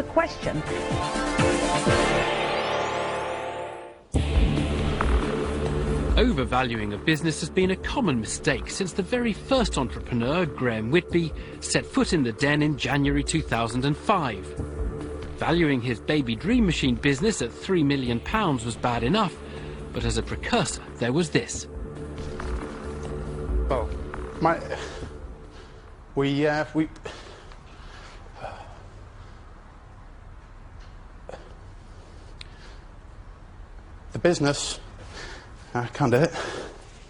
question. Overvaluing a business has been a common mistake since the very first entrepreneur, Graham Whitby, set foot in the den in January 2005. Valuing his baby dream machine business at £3 million was bad enough, but as a precursor, there was this. Oh, the business. I can't do it.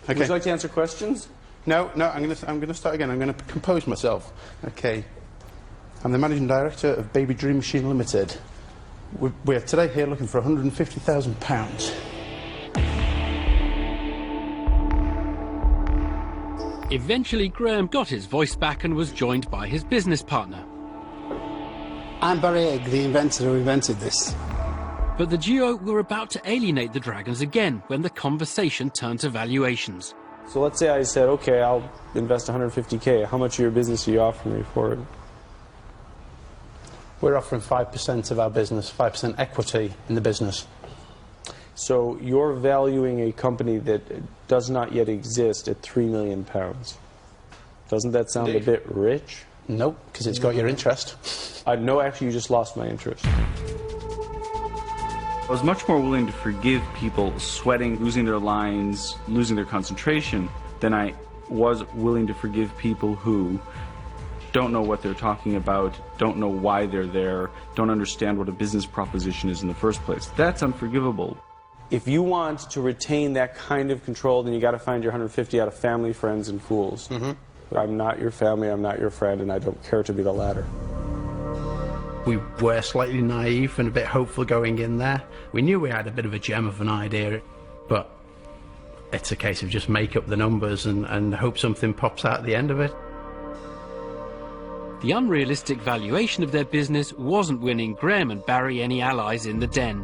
Okay. Would you like to answer questions? No, I'm going to start again. I'm going to compose myself. Okay. I'm the managing director of Baby Dream Machine Limited. We're today here looking for £150,000. Eventually, Graham got his voice back and was joined by his business partner. I'm Barry Egg, the inventor who invented this. But the duo were about to alienate the Dragons again when the conversation turned to valuations. So let's say I said, okay, I'll invest 150k. How much of your business are you offering me for it? We're offering 5% of our business, 5% equity in the business. So you're valuing a company that does not yet exist at £3 million. Doesn't that sound a bit rich? Nope, because it's got your interest. No, actually, you just lost my interest. I was much more willing to forgive people sweating, losing their lines, losing their concentration, than I was willing to forgive people who don't know what they're talking about, don't know why they're there, don't understand what a business proposition is in the first place. That's unforgivable. If you want to retain that kind of control, then you got to find your 150 out of family, friends, and fools. But I'm not your family, I'm not your friend, and I don't care to be the latter. We were slightly naive and a bit hopeful going in there. We knew we had a bit of a gem of an idea, but it's a case of just make up the numbers and hope something pops out at the end of it. The unrealistic valuation of their business wasn't winning Graham and Barry any allies in the den.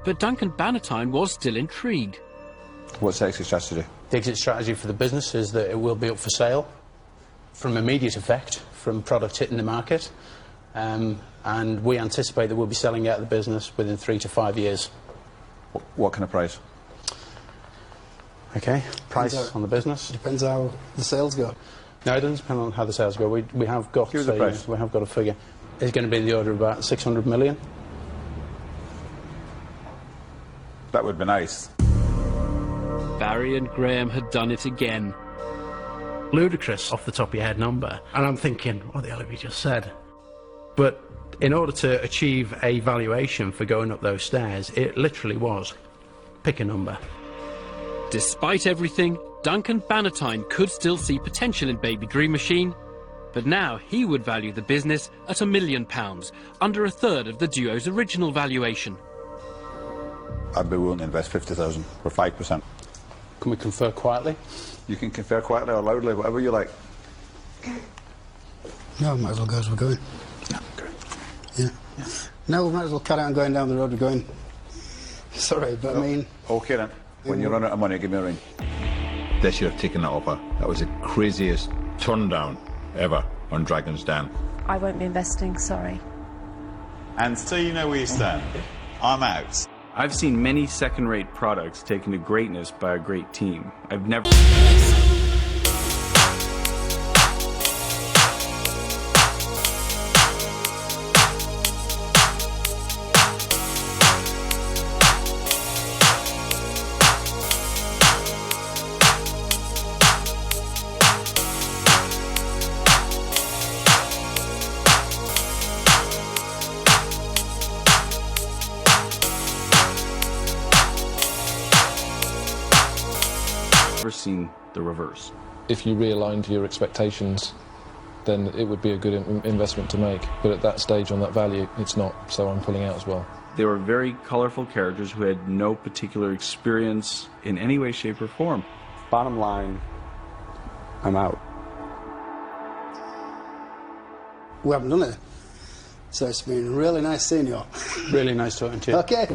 But Duncan Bannatyne was still intrigued. What's the exit strategy? The exit strategy for the business is that it will be up for sale from immediate effect, from product hitting the market. And we anticipate that we'll be selling out of the business within 3 to 5 years. What kind of price? Okay, price on the business. Depends how the sales go. No, it doesn't depend on how the sales go. We have got Give us the price. We have got a figure. It's going to be in the order of about 600 million. That would be nice. Barry and Graham had done it again. Ludicrous off the top of your head number. And I'm thinking, what the hell have you just said? But in order to achieve a valuation for going up those stairs, it literally was pick a number. Despite everything, Duncan Bannatyne could still see potential in Baby Dream Machine, but now he would value the business at £1 million, under a third of the duo's original valuation. I'd be willing to invest 50,000 for 5%. Can we confer quietly? You can confer quietly or loudly, whatever you like. No, might as well go as we're going. Yeah, okay. Yeah. No, we might as well carry on going down the road we're going. Sorry, but I mean... Okay then. When you run out of money, give me a ring. They should have taken that offer. That was the craziest turn down ever on Dragon's Den. I won't be investing, sorry. And so you know where you stand. I'm out. I've seen many second-rate products taken to greatness by a great team. I've never... seen the reverse. If you realigned your expectations, then it would be a good investment to make. But at that stage on that value, it's not, so I'm pulling out as well. They were very colourful characters who had no particular experience in any way, shape or form. Bottom line, I'm out. We haven't done it. So it's been really nice seeing you all. Really nice talking to you. Okay.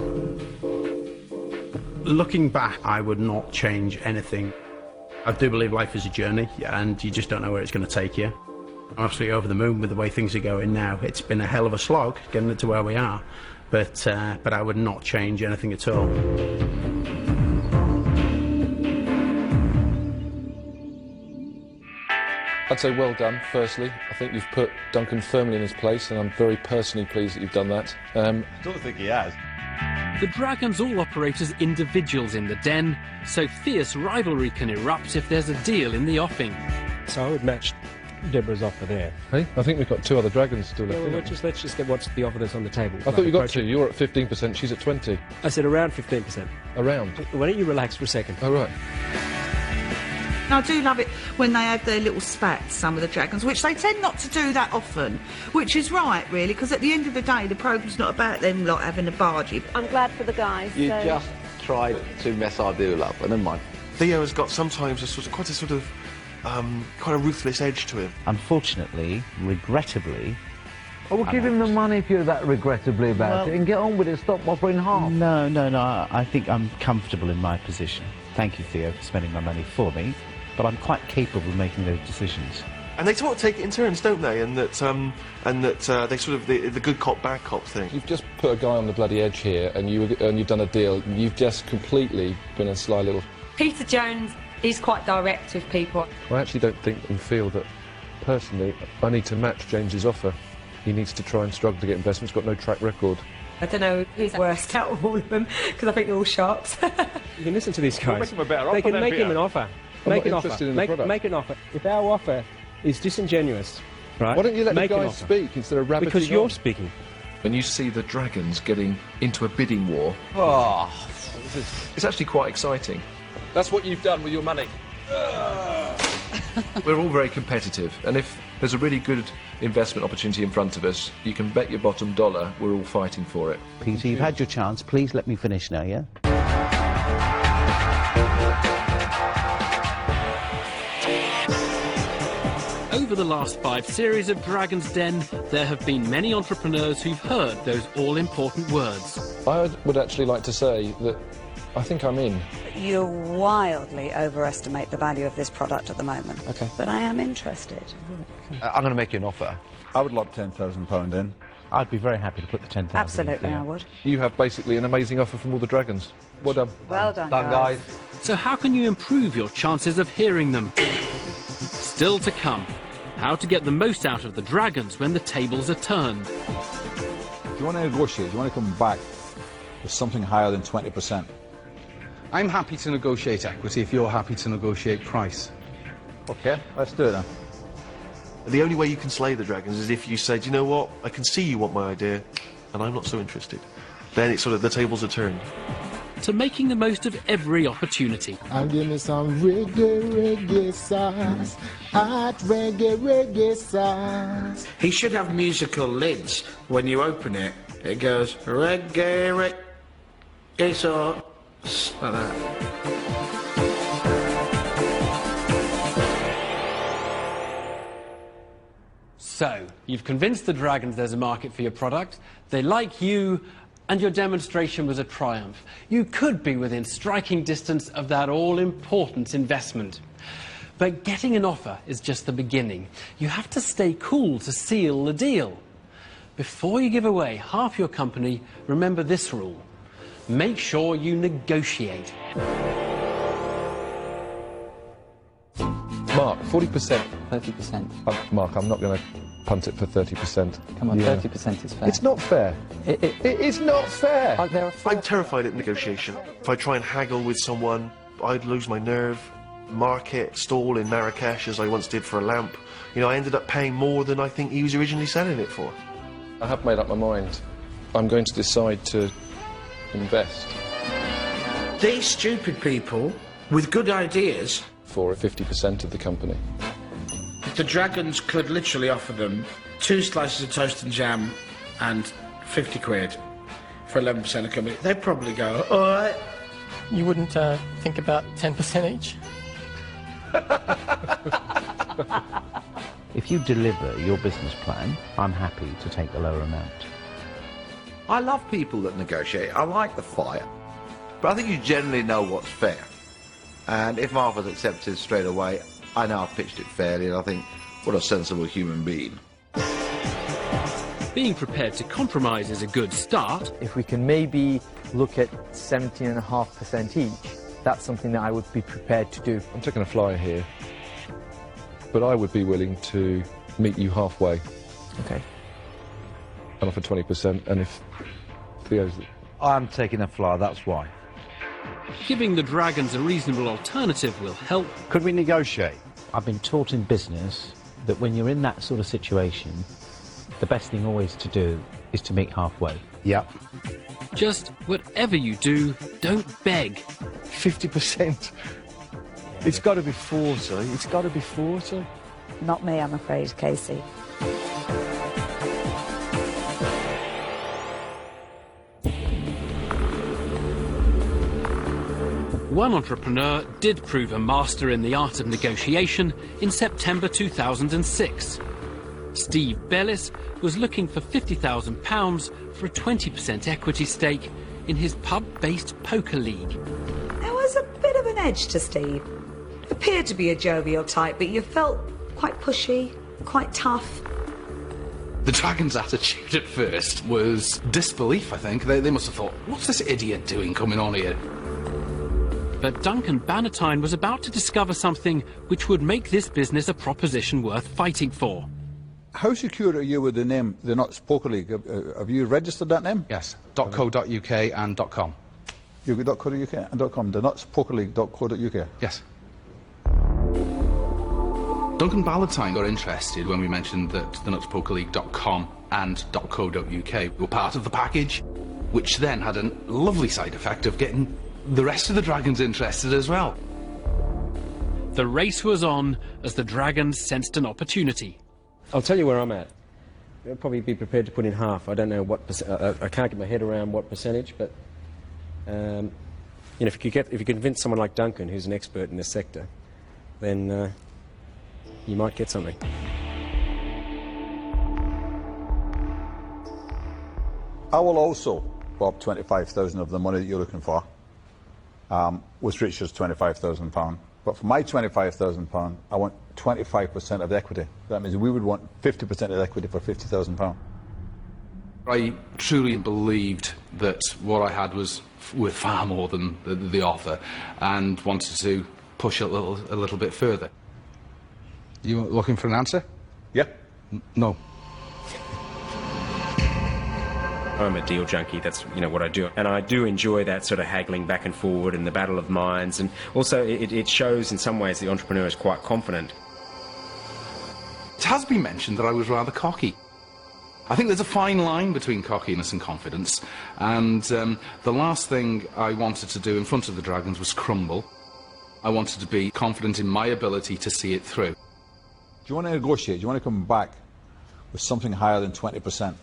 Looking back, I would not change anything. I do believe life is a journey, and you just don't know where it's going to take you. I'm absolutely over the moon with the way things are going now. It's been a hell of a slog getting it to where we are, but I would not change anything at all. I'd say well done, firstly. I think you've put Duncan firmly in his place, and I'm very personally pleased that you've done that. I don't think he has. The Dragons all operate as individuals in the den, so fierce rivalry can erupt if there's a deal in the offing. So I would match Deborah's offer there. Hey, I think we've got 2 other Dragons still left. Yeah, well, let's just get what's the offer that's on the table. I thought you got 2. You're at 15%, she's at 20%. I said around 15%. Around? Why don't you relax for a second? Oh, right. I do love it when they have their little spats, some of the Dragons, which they tend not to do that often, which is right, really, because at the end of the day, the programme's not about them lot having a bargee. I'm glad for the guys. You so... just tried to mess our deal up, but never mind. Theo has got sometimes quite a ruthless edge to him. Unfortunately, regrettably... Oh, well, give him the money if you're that regrettably about it, and get on with it, stop offering half. No, I think I'm comfortable in my position. Thank you, Theo, for spending my money for me, but I'm quite capable of making those decisions. And they sort of take it in turns, don't they? And that they sort of the good cop, bad cop thing. You've just put a guy on the bloody edge here, and you've done a deal. You've just completely been a sly little... Peter Jones is quite direct with people. I actually don't think and feel that, personally, I need to match James's offer. He needs to try and struggle to get investments, got no track record. I don't know who's worst out of all of them, because I think they're all sharps. You can listen to these guys. Make him a better they offer can make him an offer. Make an offer. Make an offer. If our offer is disingenuous Right. Why don't you let Make the an guy offer. speak instead of rabbiting Because you're on? speaking. When you see the dragons getting into a bidding war, it's actually quite exciting. That's what you've done with your money. We're all very competitive, and if there's a really good investment opportunity in front of us, you can bet your bottom dollar we're all fighting for it. Peter, you've had your chance. Please let me finish now, yeah? Over the last 5 series of Dragon's Den, there have been many entrepreneurs who've heard those all-important words. I would actually like to say that I think I'm in. You wildly overestimate the value of this product at the moment. Okay. But I am interested. I'm going to make you an offer. I would lock £10,000 in. I'd be very happy to put the 10,000 Absolutely, in. I would. You have basically an amazing offer from all the dragons. Well done. Well done, guys. So how can you improve your chances of hearing them? Still to come, how to get the most out of the dragons when the tables are turned. If you want to negotiate, you want to come back with something higher than 20%. I'm happy to negotiate equity if you're happy to negotiate price. Okay, let's do it then. The only way you can slay the dragons is if you said, you know what, I can see you want my idea, and I'm not so interested. Then it's sort of the tables are turned. To making the most of every opportunity. And give me some reggae sauce, hot reggae sauce. He should have musical lids. When you open it, it goes reggae sauce, like that. So, you've convinced the dragons there's a market for your product, they like you, and your demonstration was a triumph. You could be within striking distance of that all-important investment. But getting an offer is just the beginning. You have to stay cool to seal the deal. Before you give away half your company, remember this rule. Make sure you negotiate. Mark, 40%. 30%. Mark, I'm not going to punt it for 30%. Come on, 30% is fair. It's not fair. It is not fair. I'm terrified at negotiation. If I try and haggle with someone, I'd lose my nerve. Market stall in Marrakesh, as I once did for a lamp. You know, I ended up paying more than I think he was originally selling it for. I have made up my mind. I'm going to decide to invest. These stupid people with good ideas. For 50% of the company. The dragons could literally offer them 2 slices of toast and jam and 50 quid for 11% of the company. They'd probably go, all right. You wouldn't think about 10% each? If you deliver your business plan, I'm happy to take the lower amount. I love people that negotiate. I like the fire. But I think you generally know what's fair. And if Martha's accepted straight away, I know I've pitched it fairly, and I think, what a sensible human being. Being prepared to compromise is a good start. If we can maybe look at 17.5% each, that's something that I would be prepared to do. I'm taking a flyer here, but I would be willing to meet you halfway. Okay. And offer 20%, and if Theo's... I'm taking a flyer, that's why. Giving the dragons a reasonable alternative will help. Could we negotiate? I've been taught in business that when you're in that sort of situation, the best thing always to do is to meet halfway. Yep. Just whatever you do, don't beg. 50%. It's got to be 40. It's got to be 40. Not me, I'm afraid, Casey. One entrepreneur did prove a master in the art of negotiation in September 2006. Steve Bellis was looking for £50,000 for a 20% equity stake in his pub-based poker league. There was a bit of an edge to Steve. Appeared to be a jovial type, but you felt quite pushy, quite tough. The dragon's attitude at first was disbelief, I think. They must have thought, what's this idiot doing coming on here? But Duncan Bannatyne was about to discover something which would make this business a proposition worth fighting for. How secure are you with the name, the Nuts Poker League? Have you registered that name? Yes, .co.uk and .com. You've got .co.uk and .com, the Nuts Poker League .co.uk? Yes. Duncan Ballantyne got interested when we mentioned that the nutspokerleague.com and .co.uk were part of the package, which then had a lovely side effect of getting the rest of the dragons interested as well. The race was on as the dragons sensed an opportunity. I'll tell you where I'm at. I'll probably be prepared to put in half. I don't know what I can't get my head around what percentage, but you know, if you convince someone like Duncan, who's an expert in this sector, then you might get something. I will also bob 25,000 of the money that you're looking for, with Richard's £25,000. But for my £25,000, I want 25% of the equity. That means we would want 50% of the equity for £50,000. I truly believed that what I had was worth far more than the offer, and wanted to push it a little bit further. You looking for an answer? Yeah. No. I'm a deal junkie, that's, you know, what I do. And I do enjoy that sort of haggling back and forward and the battle of minds, and also it shows in some ways the entrepreneur is quite confident. It has been mentioned that I was rather cocky. I think there's a fine line between cockiness and confidence, and the last thing I wanted to do in front of the dragons was crumble. I wanted to be confident in my ability to see it through. Do you want to negotiate? Do you want to come back with something higher than 20%?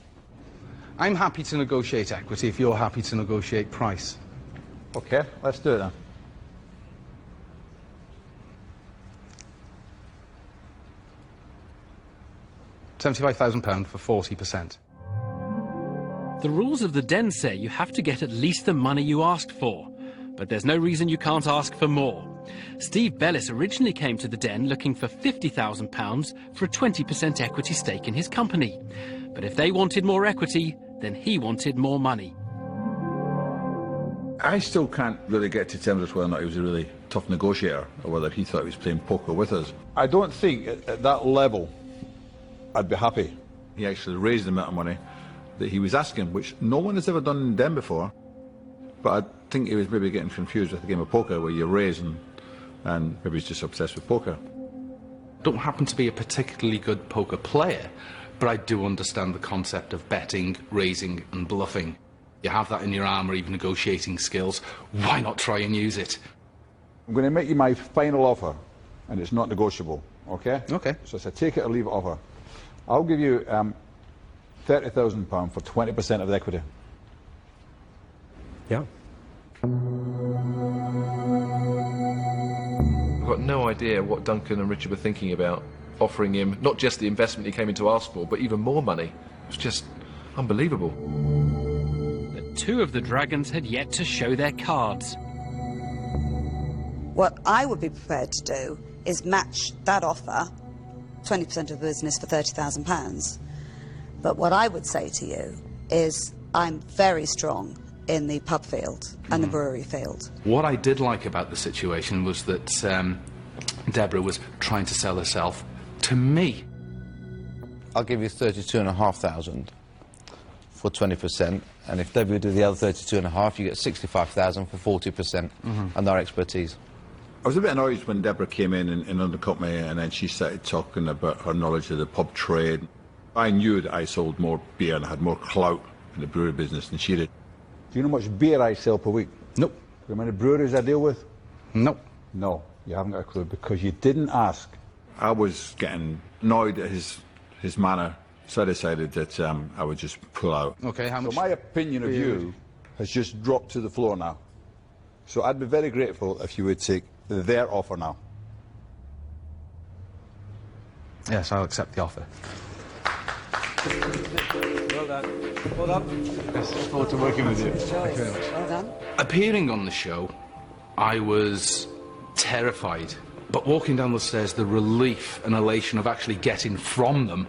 I'm happy to negotiate equity if you're happy to negotiate price. Okay, let's do it then. £75,000 for 40%. The rules of the den say you have to get at least the money you asked for, but there's no reason you can't ask for more. Steve Bellis originally came to the den looking for £50,000 for a 20% equity stake in his company. But if they wanted more equity, then he wanted more money. I still can't really get to terms with whether or not he was a really tough negotiator, or whether he thought he was playing poker with us. I don't think at that level I'd be happy. He actually raised the amount of money that he was asking, which no one has ever done in den before. But I think he was maybe getting confused with a game of poker where you raise and maybe he's just obsessed with poker. Don't happen to be a particularly good poker player, but I do understand the concept of betting, raising and bluffing. You have that in your armour, even negotiating skills. Why not try and use it? I'm going to make you my final offer, and it's not negotiable, okay? Okay. So it's a take it or leave it offer. I'll give you £30,000 for 20% of the equity. Yeah. I've got no idea what Duncan and Richard were thinking about offering him not just the investment he came in to ask for, but even more money. It was just unbelievable. The two of the dragons had yet to show their cards. What I would be prepared to do is match that offer, 20% of the business for £30,000. But what I would say to you is I'm very strong in the pub field and the brewery field. What I did like about the situation was that Deborah was trying to sell herself to me. I'll give you 32,500 for 20%, and if Deborah do the other 32.5, you get 65,000 for 40%, and our expertise. I was a bit annoyed when Deborah came in and undercut me, and then she started talking about her knowledge of the pub trade. I knew that I sold more beer and had more clout in the brewery business than she did. Do you know how much beer I sell per week? Nope. Do you know how many breweries I deal with? Nope. No, you haven't got a clue, because you didn't ask. I was getting annoyed at his manner, so I decided that I would just pull out. Okay, how much? So my opinion of you has just dropped to the floor now. So I'd be very grateful if you would take their offer now. Yes, I'll accept the offer. Well done. Well done. Yes, look forward to working with you. Thank you very much. Well done. Appearing on the show, I was terrified. But walking down the stairs, the relief and elation of actually getting from them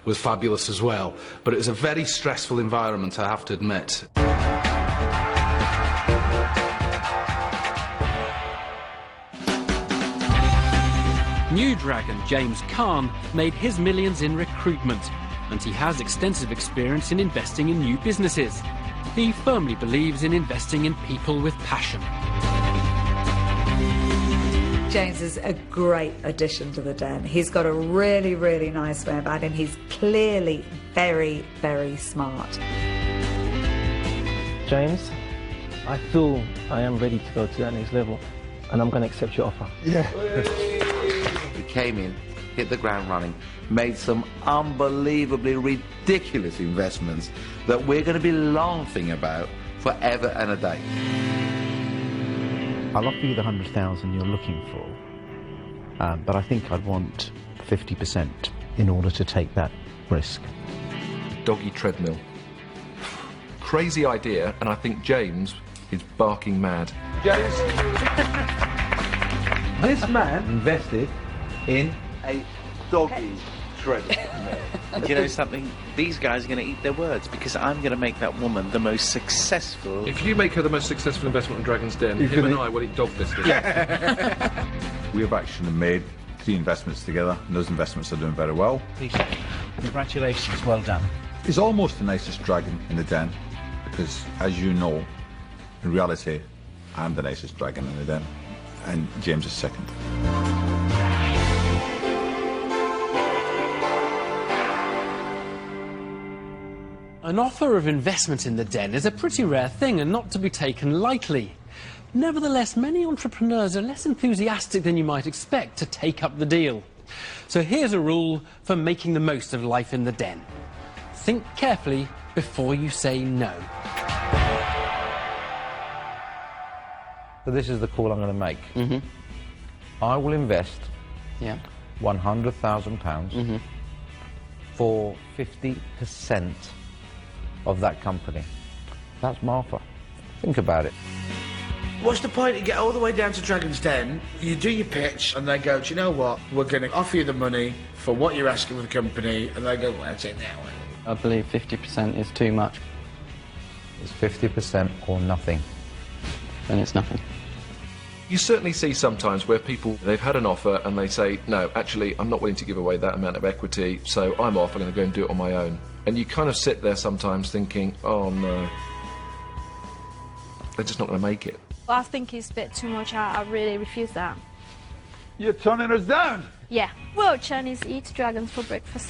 was fabulous as well. But it was a very stressful environment, I have to admit. New dragon James Caan made his millions in recruitment, and he has extensive experience in investing in new businesses. He firmly believes in investing in people with passion. James is a great addition to the den. He's got a really, really nice way about him. He's clearly very, very smart. James, I feel I am ready to go to that next level, and I'm going to accept your offer. Yeah. He came in, hit the ground running, made some unbelievably ridiculous investments that we're going to be laughing about forever and a day. I'll offer you the 100,000 you're looking for, but I think I'd want 50% in order to take that risk. Doggy treadmill. Crazy idea, and I think James is barking mad. James, this man invested in a doggy treadmill. And do you know something? These guys are going to eat their words, because I'm going to make that woman the most successful... If you make her the most successful investment in Dragon's Den, him and I will eat dog biscuits. We have actually made 3 investments together, and those investments are doing very well. Congratulations, well done. He's almost the nicest dragon in the den, because, as you know, in reality, I'm the nicest dragon in the den, and James is second. An offer of investment in the den is a pretty rare thing and not to be taken lightly. Nevertheless, many entrepreneurs are less enthusiastic than you might expect to take up the deal. So here's a rule for making the most of life in the den. Think carefully before you say no. So this is the call I'm going to make. I will invest £100,000 for 50% of that company. That's my offer. Think about it. What's the point? You get all the way down to Dragon's Den, you do your pitch, and they go, do you know what? We're going to offer you the money for what you're asking of the company, and they go, well, that's it now. I believe 50% is too much. It's 50% or nothing. Then it's nothing. You certainly see sometimes where people, they've had an offer and they say, no, actually, I'm not willing to give away that amount of equity, so I'm off, I'm going to go and do it on my own. And you kind of sit there sometimes thinking, oh no, they're just not going to make it. I think it's a bit too much. I really refuse that. You're turning us down? Yeah. Well, Chinese eat dragons for breakfast.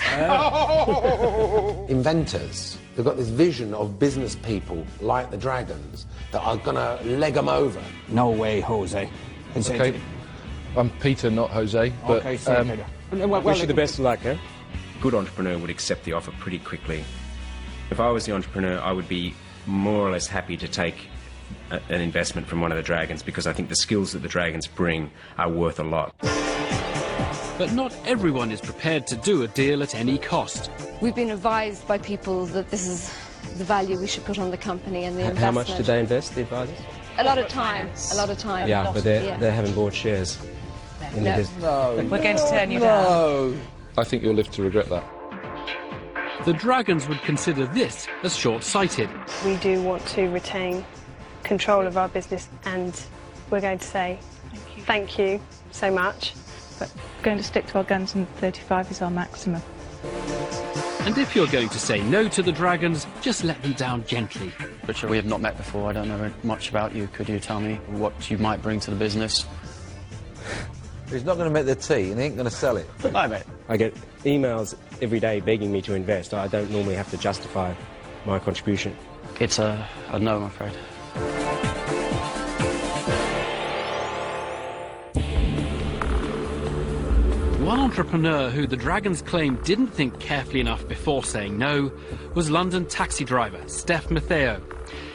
Inventors, they've got this vision of business people like the dragons that are going to leg them over. No way, Jose. Okay. I'm Peter, not Jose, but... Okay, sorry, Peter. Wish you the best of luck, eh? Good entrepreneur would accept the offer pretty quickly. If I was the entrepreneur, I would be more or less happy to take an investment from one of the dragons, because I think the skills that the dragons bring are worth a lot. But not everyone is prepared to do a deal at any cost. We've been advised by people that this is the value we should put on the company and the investment. How much did they invest, the advisors? A lot of time. A lot of time. Yeah, but they haven't bought shares in the business. We're going to turn you down. I think you'll live to regret that. The dragons would consider this as short-sighted. We do want to retain control of our business, and we're going to say thank you so much. But we're going to stick to our guns, and 35 is our maximum. And if you're going to say no to the dragons, just let them down gently. Richard, we have not met before. I don't know much about you. Could you tell me what you might bring to the business? He's not going to make the tea and he ain't going to sell it. Hi, mate. I get emails every day begging me to invest. I don't normally have to justify my contribution. It's a no, I'm afraid. One entrepreneur who the dragons claim didn't think carefully enough before saying no was London taxi driver Steph Matteo.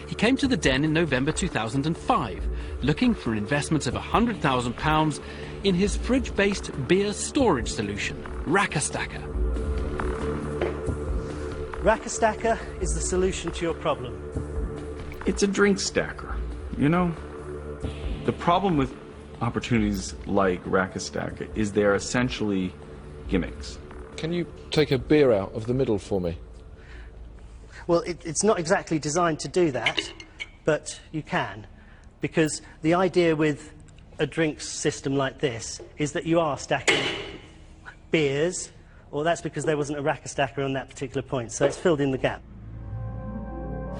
He came to the den in November 2005, looking for an investment of £100,000 in his fridge-based beer storage solution, Rack-A-Stacker. Rack-A-Stacker is the solution to your problem. It's a drink stacker, you know? The problem with opportunities like Rack-A-Stacker is they're essentially gimmicks. Can you take a beer out of the middle for me? Well, it's not exactly designed to do that, but you can, because the idea with a drinks system like this is that you are stacking beers, or that's because there wasn't a Rack-A-Stacker on that particular point, so it's filled in the gap.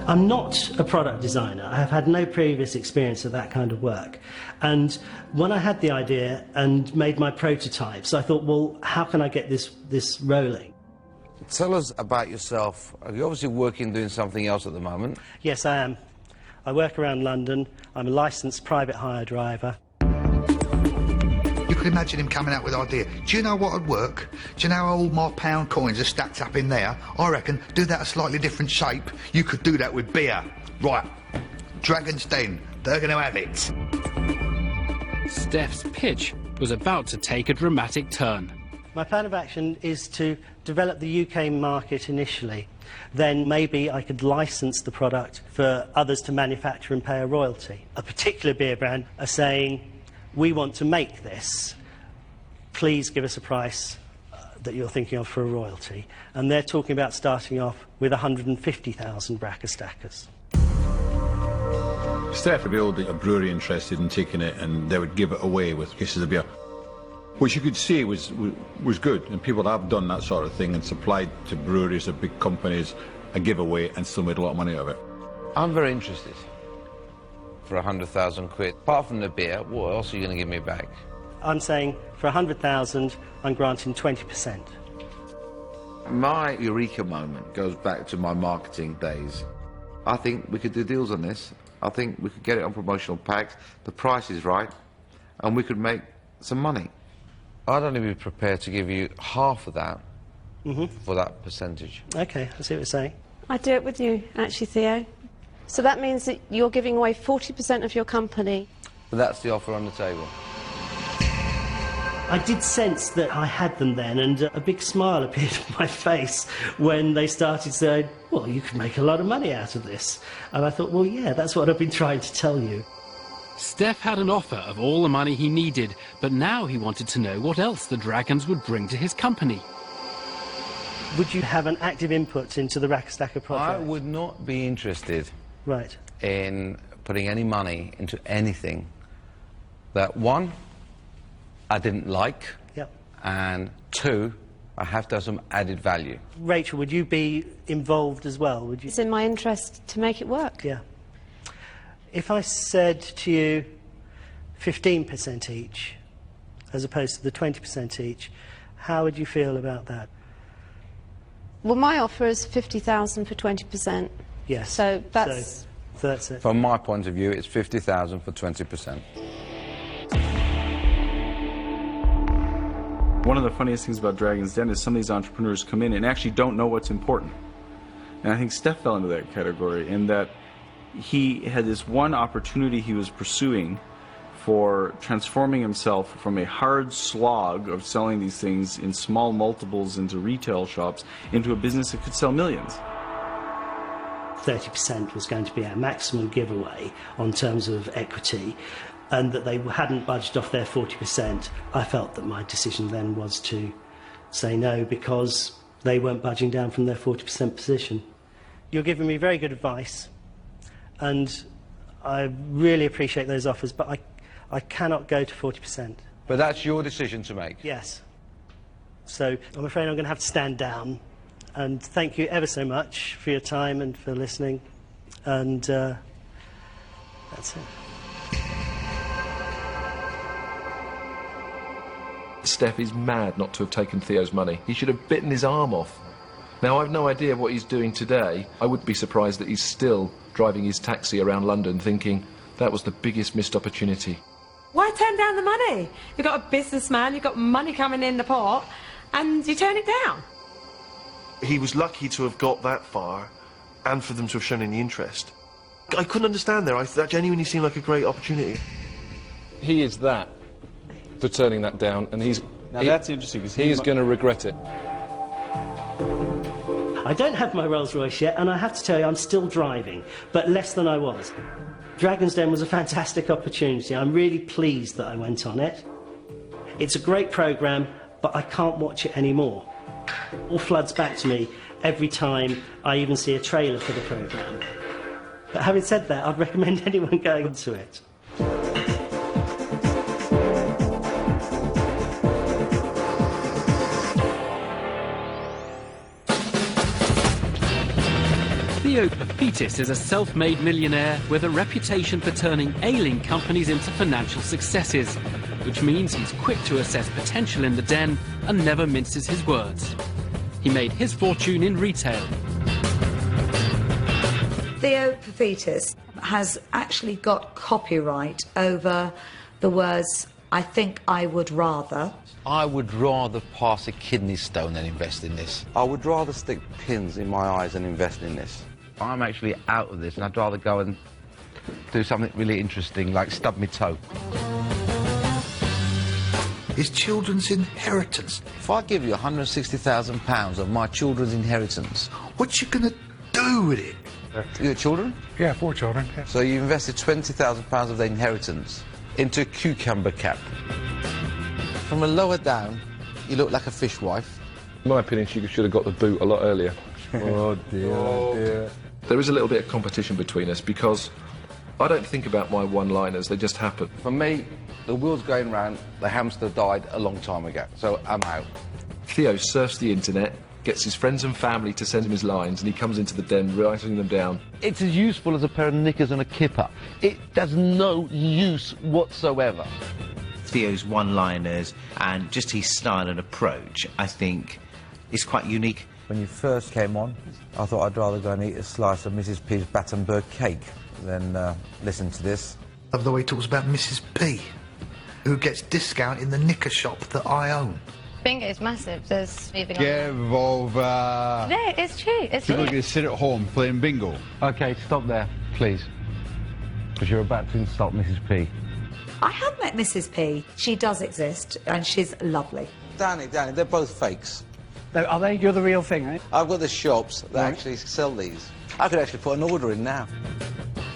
I'm not a product designer. I have had no previous experience of that kind of work. And when I had the idea and made my prototypes, I thought, well, how can I get this rolling? Tell us about yourself. You're obviously working doing something else at the moment. Yes, I am. I work around London. I'm a licensed private hire driver. You could imagine him coming out with an idea. Do you know what would work? Do you know how all my pound coins are stacked up in there? I reckon do that a slightly different shape. You could do that with beer. Right. Dragon's Den. They're going to have it. Steph's pitch was about to take a dramatic turn. My plan of action is to develop the UK market initially. Then maybe I could license the product for others to manufacture and pay a royalty. A particular beer brand are saying, we want to make this. Please give us a price that you're thinking of for a royalty. And they're talking about starting off with 150,000 Bracker stackers. Steph would be all a brewery interested in taking it, and they would give it away with cases of beer, which you could see was good, and people have done that sort of thing and supplied to breweries or big companies a giveaway and still made a lot of money out of it. I'm very interested. For 100,000 quid. Apart from the beer, what else are you going to give me back? I'm saying for 100,000, I'm granting 20%. My eureka moment goes back to my marketing days. I think we could do deals on this. I think we could get it on promotional packs. The price is right, and we could make some money. I'd only be prepared to give you half of that for that percentage. OK, I see what you're saying. I'd do it with you, actually, Theo. So that means that you're giving away 40% of your company. But that's the offer on the table. I did sense that I had them then, and a big smile appeared on my face when they started saying, well, you could make a lot of money out of this. And I thought, well, yeah, that's what I've been trying to tell you. Steph had an offer of all the money he needed, but now he wanted to know what else the Dragons would bring to his company. Would you have an active input into the Rack Stacker project? I would not be interested right. in putting any money into anything that, one, I didn't like, and two, I have to have some added value. Rachel, would you be involved as well? Would you? It's in my interest to make it work. Yeah. If I said to you 15% each, as opposed to the 20% each, how would you feel about that? Well, my offer is 50,000 for 20%. Yes. So that's... So that's it. From my point of view, it's 50,000 for 20%. One of the funniest things about Dragon's Den is some of these entrepreneurs come in and actually don't know what's important. And I think Steph fell into that category in that he had this one opportunity he was pursuing for transforming himself from a hard slog of selling these things in small multiples into retail shops into a business that could sell millions. 30% was going to be our maximum giveaway on terms of equity, and that they hadn't budged off their 40%, I felt that my decision then was to say no, because they weren't budging down from their 40% position. You're giving me very good advice, and I really appreciate those offers, but I cannot go to 40%. But that's your decision to make? Yes. So I'm afraid I'm going to have to stand down, and thank you ever so much for your time and for listening, and that's it. Steph is mad not to have taken Theo's money. He should have bitten his arm off. Now, I've no idea what he's doing today. I wouldn't be surprised that he's still driving his taxi around London thinking that was the biggest missed opportunity. Why turn down the money? You've got a businessman, you've got money coming in the pot, and you turn it down. He was lucky to have got that far and for them to have shown any interest. I couldn't understand there. That genuinely seemed like a great opportunity. He is that for turning that down, and that's interesting, because he's going to regret it. I don't have my Rolls Royce yet, and I have to tell you I'm still driving, but less than I was. Dragon's Den was a fantastic opportunity. I'm really pleased that I went on it. It's a great programme, but I can't watch it anymore. It all floods back to me every time I even see a trailer for the programme. But having said that, I'd recommend anyone going onto it. The Theo Papitis is a self-made millionaire with a reputation for turning ailing companies into financial successes, which means he's quick to assess potential in the den and never minces his words. He made his fortune in retail. Theo Papitis has actually got copyright over the words, "I think I would rather." I would rather pass a kidney stone than invest in this. I would rather stick pins in my eyes than invest in this. I'm actually out of this, and I'd rather go and do something really interesting, like stub my toe. His children's inheritance. If I give you £160,000 of my children's inheritance... What you gonna do with it? You got children? Yeah, 4 children. Yeah. So you invested £20,000 of their inheritance into a cucumber cap. From the lower down, you look like a fishwife. In my opinion, she should have got the boot a lot earlier. Oh dear, oh dear. There is a little bit of competition between us because I don't think about my one-liners, they just happen. For me, the wheel's going round, the hamster died a long time ago, so I'm out. Theo surfs the internet, gets his friends and family to send him his lines, and he comes into the den writing them down. It's as useful as a pair of knickers and a kipper. It does no use whatsoever. Theo's one-liners and just his style and approach, I think, is quite unique. When you first came on, I thought I'd rather go and eat a slice of Mrs. P's Battenberg cake than listen to this. Love the way he talks about Mrs. P, who gets discount in the knicker shop that I own. Bingo is massive. There's moving Get over. No, it's true. It's People are true. going to sit at home playing bingo. OK, stop there, please. Because you're about to insult Mrs. P. I have met Mrs. P. She does exist, and she's lovely. Danny, they're both fakes. No, are they? You're the real thing, right? I've got the shops that actually sell these. I could actually put an order in now.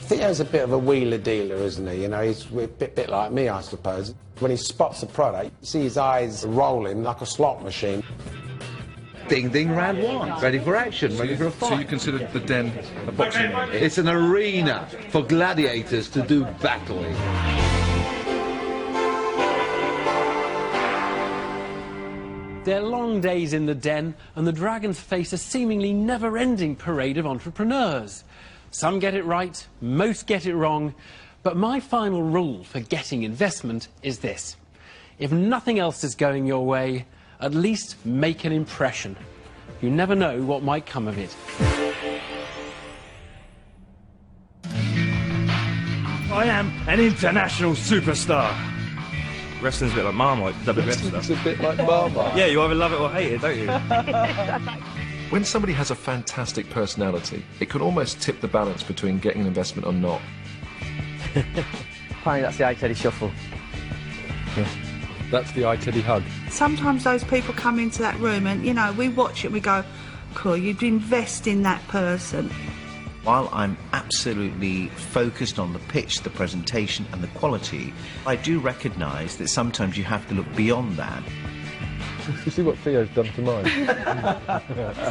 Theo's a bit of a wheeler dealer, isn't he? You know, he's a bit like me, I suppose. When he spots a product, you see his eyes rolling like a slot machine. Ding, ding, round one. Ready for action, ready for a fight. So you consider the den a boxing ring? It's an arena for gladiators to do battling. They're long days in the den, and the dragons face a seemingly never-ending parade of entrepreneurs. Some get it right, most get it wrong, but my final rule for getting investment is this. If nothing else is going your way, at least make an impression. You never know what might come of it. I am an international superstar. Wrestling's a bit like Marmite. Wrestling's a bit like Marmite. Yeah, you either love it or hate it, don't you? When somebody has a fantastic personality, it can almost tip the balance between getting an investment or not. Apparently that's the I-Teddy shuffle. Yeah. That's the I-Teddy hug. Sometimes those people come into that room and, you know, we watch it and we go, cool, you'd invest in that person. While I'm absolutely focused on the pitch, the presentation and the quality, I do recognise that sometimes you have to look beyond that. You see what Theo's done to mine?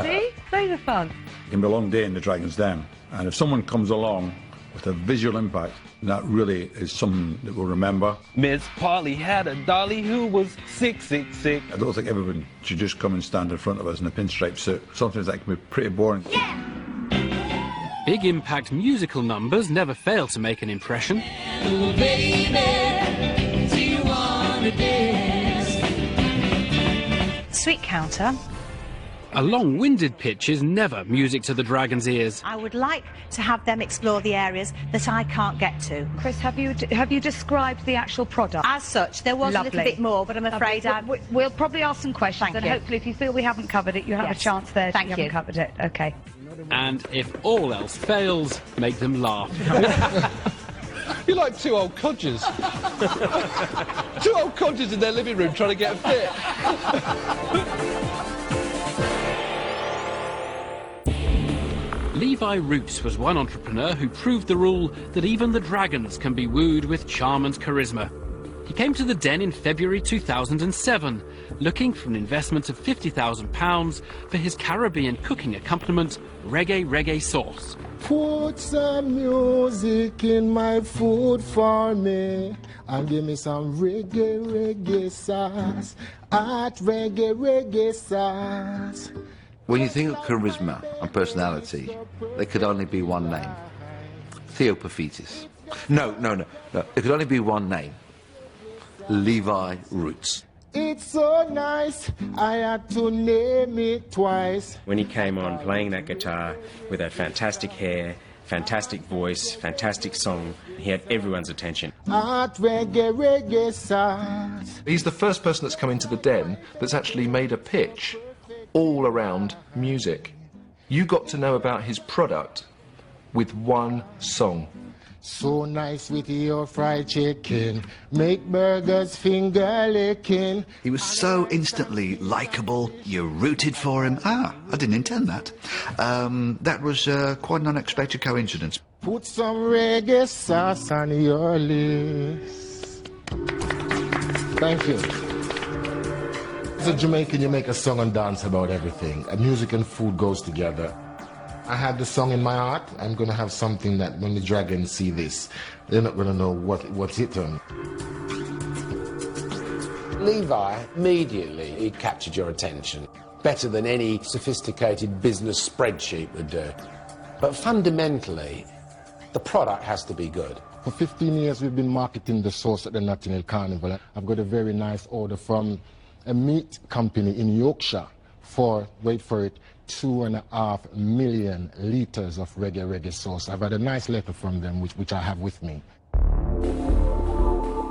See? Those are fun. It can be a long day in the Dragon's Den, and if someone comes along with a visual impact, that really is something that we'll remember. Miss Polly had a dolly who was sick, sick, sick. I don't think everyone should just come and stand in front of us in a pinstripe suit. Sometimes that can be pretty boring. Yeah. Big impact musical numbers never fail to make an impression. Oh, baby, do you wanna dance? Sweet counter. A long-winded pitch is never music to the dragon's ears. I would like to have them explore the areas that I can't get to. Chris, have you described the actual product? As such, there was Lovely. a little bit more, but I'm afraid we'll probably ask some questions, and hopefully if you feel we haven't covered it, you have a chance there. Thank you. Haven't covered it. Okay. And if all else fails, make them laugh. You're like two old codgers. Two old codgers in their living room trying to get fit. Levi Roots was one entrepreneur who proved the rule that even the dragons can be wooed with charm and charisma. He came to the den in February 2007, looking for an investment of £50,000 for his Caribbean cooking accompaniment, reggae sauce. Put some music in my food for me, and give me some reggae sauce, hot reggae sauce. When you think of charisma and personality, there could only be one name. Theopophetus. No. There could only be one name. Levi Roots. It's so nice, I had to name it twice. When he came on playing that guitar with that fantastic hair, fantastic voice, fantastic song, he had everyone's attention. Art reggae songs. He's the first person that's come into the den that's actually made a pitch all around music. You got to know about his product with one song. So nice with your fried chicken, make burgers finger licking. He was so instantly likeable, you rooted for him. Ah, I didn't intend that. That was quite an unexpected coincidence. Put some reggae sauce on your list. Thank you. As a Jamaican, you make a song and dance about everything. Music and food goes together. I had the song in my heart. I'm going to have something that when the dragons see this, they're not going to know what's it on. Levi, immediately, he captured your attention. Better than any sophisticated business spreadsheet would do. But fundamentally, the product has to be good. For 15 years, we've been marketing the sauce at the Notting Hill Carnival. I've got a very nice order from a meat company in Yorkshire for, wait for it, 2.5 million litres of reggae sauce. I've had a nice letter from them, which I have with me.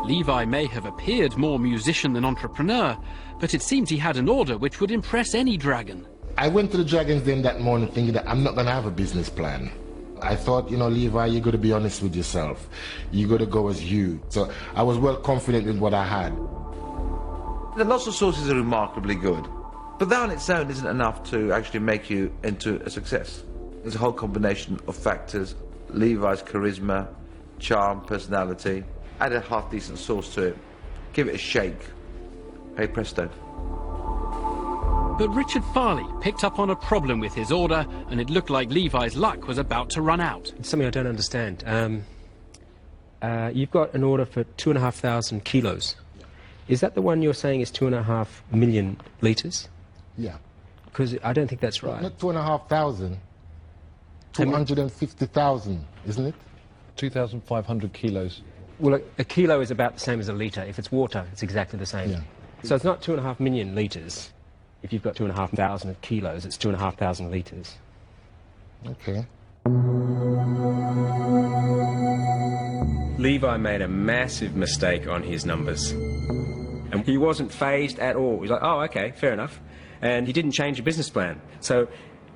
Levi may have appeared more musician than entrepreneur, but it seems he had an order which would impress any dragon. I went to the Dragons Den that morning thinking that I'm not going to have a business plan. I thought, you know, Levi, you got to be honest with yourself. You got to go as you. So I was well confident with what I had. Lots of sauces are remarkably good. But that on its own isn't enough to actually make you into a success. There's a whole combination of factors. Levi's charisma, charm, personality. Add a half-decent sauce to it. Give it a shake. Hey presto. But Richard Farley picked up on a problem with his order, and it looked like Levi's luck was about to run out. It's something I don't understand. You've got an order for 2,500 kilos. Is that the one you're saying is 2.5 million litres? Yeah. Because I don't think that's right. Not 2,500. 250,000, isn't it? 2,500 kilos. Well, a kilo is about the same as a litre. If it's water, it's exactly the same. Yeah. So it's not 2.5 million litres. If you've got 2,500 kilos, it's 2,500 litres. Okay. Levi made a massive mistake on his numbers. And he wasn't phased at all. He was like, oh, okay, fair enough. And he didn't change the business plan. So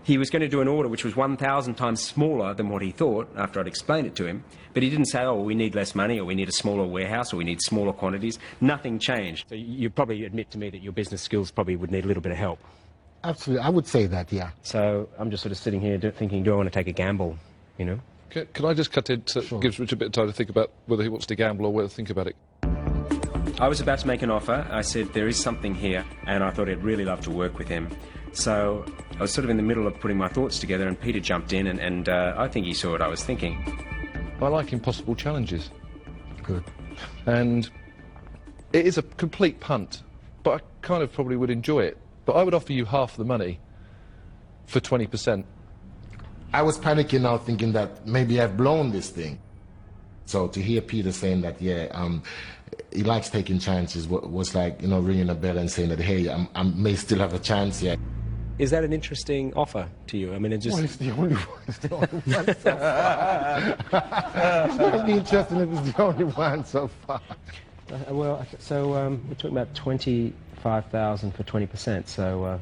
he was going to do an order which was 1,000 times smaller than what he thought after I'd explained it to him. But he didn't say, oh, well, we need less money, or we need a smaller warehouse, or we need smaller quantities. Nothing changed. So you probably admit to me that your business skills probably would need a little bit of help. Absolutely, I would say that, yeah. So I'm just sort of sitting here thinking, do I want to take a gamble, you know? Can I just cut in to give Richard a bit of time to think about whether he wants to gamble or whether to think about it? I was about to make an offer. I said, there is something here, and I thought I'd really love to work with him. So I was sort of in the middle of putting my thoughts together, and Peter jumped in, and I think he saw what I was thinking. I like impossible challenges. Good. And it is a complete punt, but I kind of probably would enjoy it. But I would offer you half the money for 20%. I was panicking now, thinking that maybe I've blown this thing. So to hear Peter saying that, yeah, he likes taking chances, was like, you know, ringing a bell and saying that, hey, I may still have a chance here. Is that an interesting offer to you? I mean, it just... Well, it's the only one. It's the only one so far. It's going to be interesting if it's the only one so far. Well, so we're talking about 25,000 for 20%. So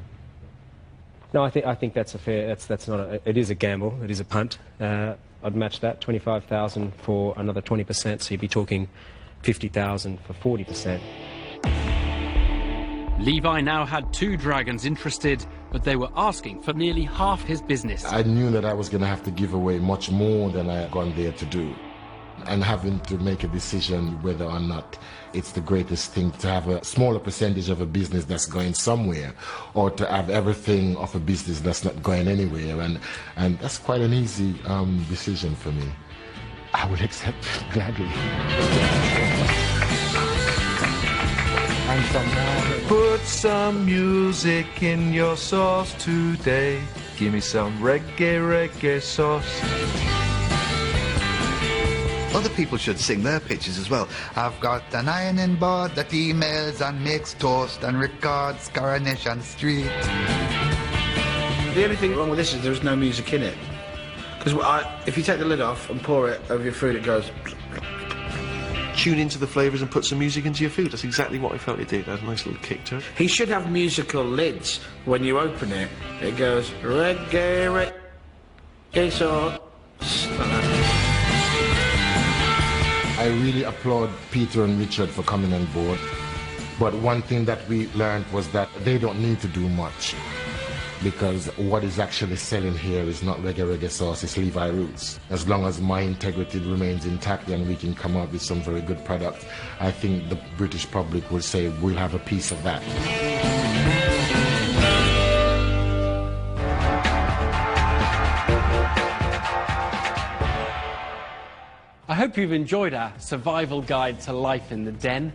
no, I think that's a fair. That's not. It is a gamble. It is a punt. I'd match that 25,000 for another 20%. So you'd be talking 50,000 for 40%. Levi now had 2 dragons interested, but they were asking for nearly half his business. I knew that I was going to have to give away much more than I had gone there to do. And having to make a decision whether or not it's the greatest thing to have a smaller percentage of a business that's going somewhere, or to have everything of a business that's not going anywhere. And that's quite an easy decision for me. I would accept it gladly. I Put some music in your sauce today. Give me some reggae sauce. Other people should sing their pitches as well. I've got an ironing board that emails and makes toast and records Coronation Street. The only thing wrong with this is there's no music in it. Because if you take the lid off and pour it over your food, it goes... Tune into the flavours and put some music into your food. That's exactly what I felt it did. It had a nice little kick to it. He should have musical lids. When you open it, it goes reggae sauce. I really applaud Peter and Richard for coming on board. But one thing that we learned was that they don't need to do much, because what is actually selling here is not reggae sauce, it's Levi roots. As long as my integrity remains intact and we can come up with some very good products, I think the British public will say we'll have a piece of that. I hope you've enjoyed our survival guide to life in the den.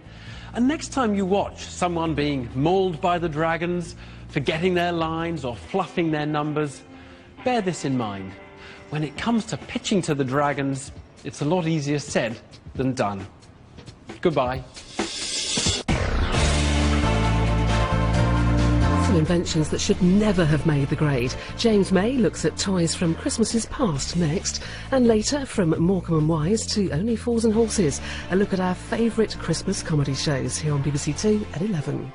And next time you watch someone being mauled by the dragons, forgetting their lines or fluffing their numbers, bear this in mind. When it comes to pitching to the dragons, it's a lot easier said than done. Goodbye. Some inventions that should never have made the grade. James May looks at toys from Christmases past next, and later from Morecambe and Wise to Only Fools and Horses, a look at our favourite Christmas comedy shows here on BBC Two at 11.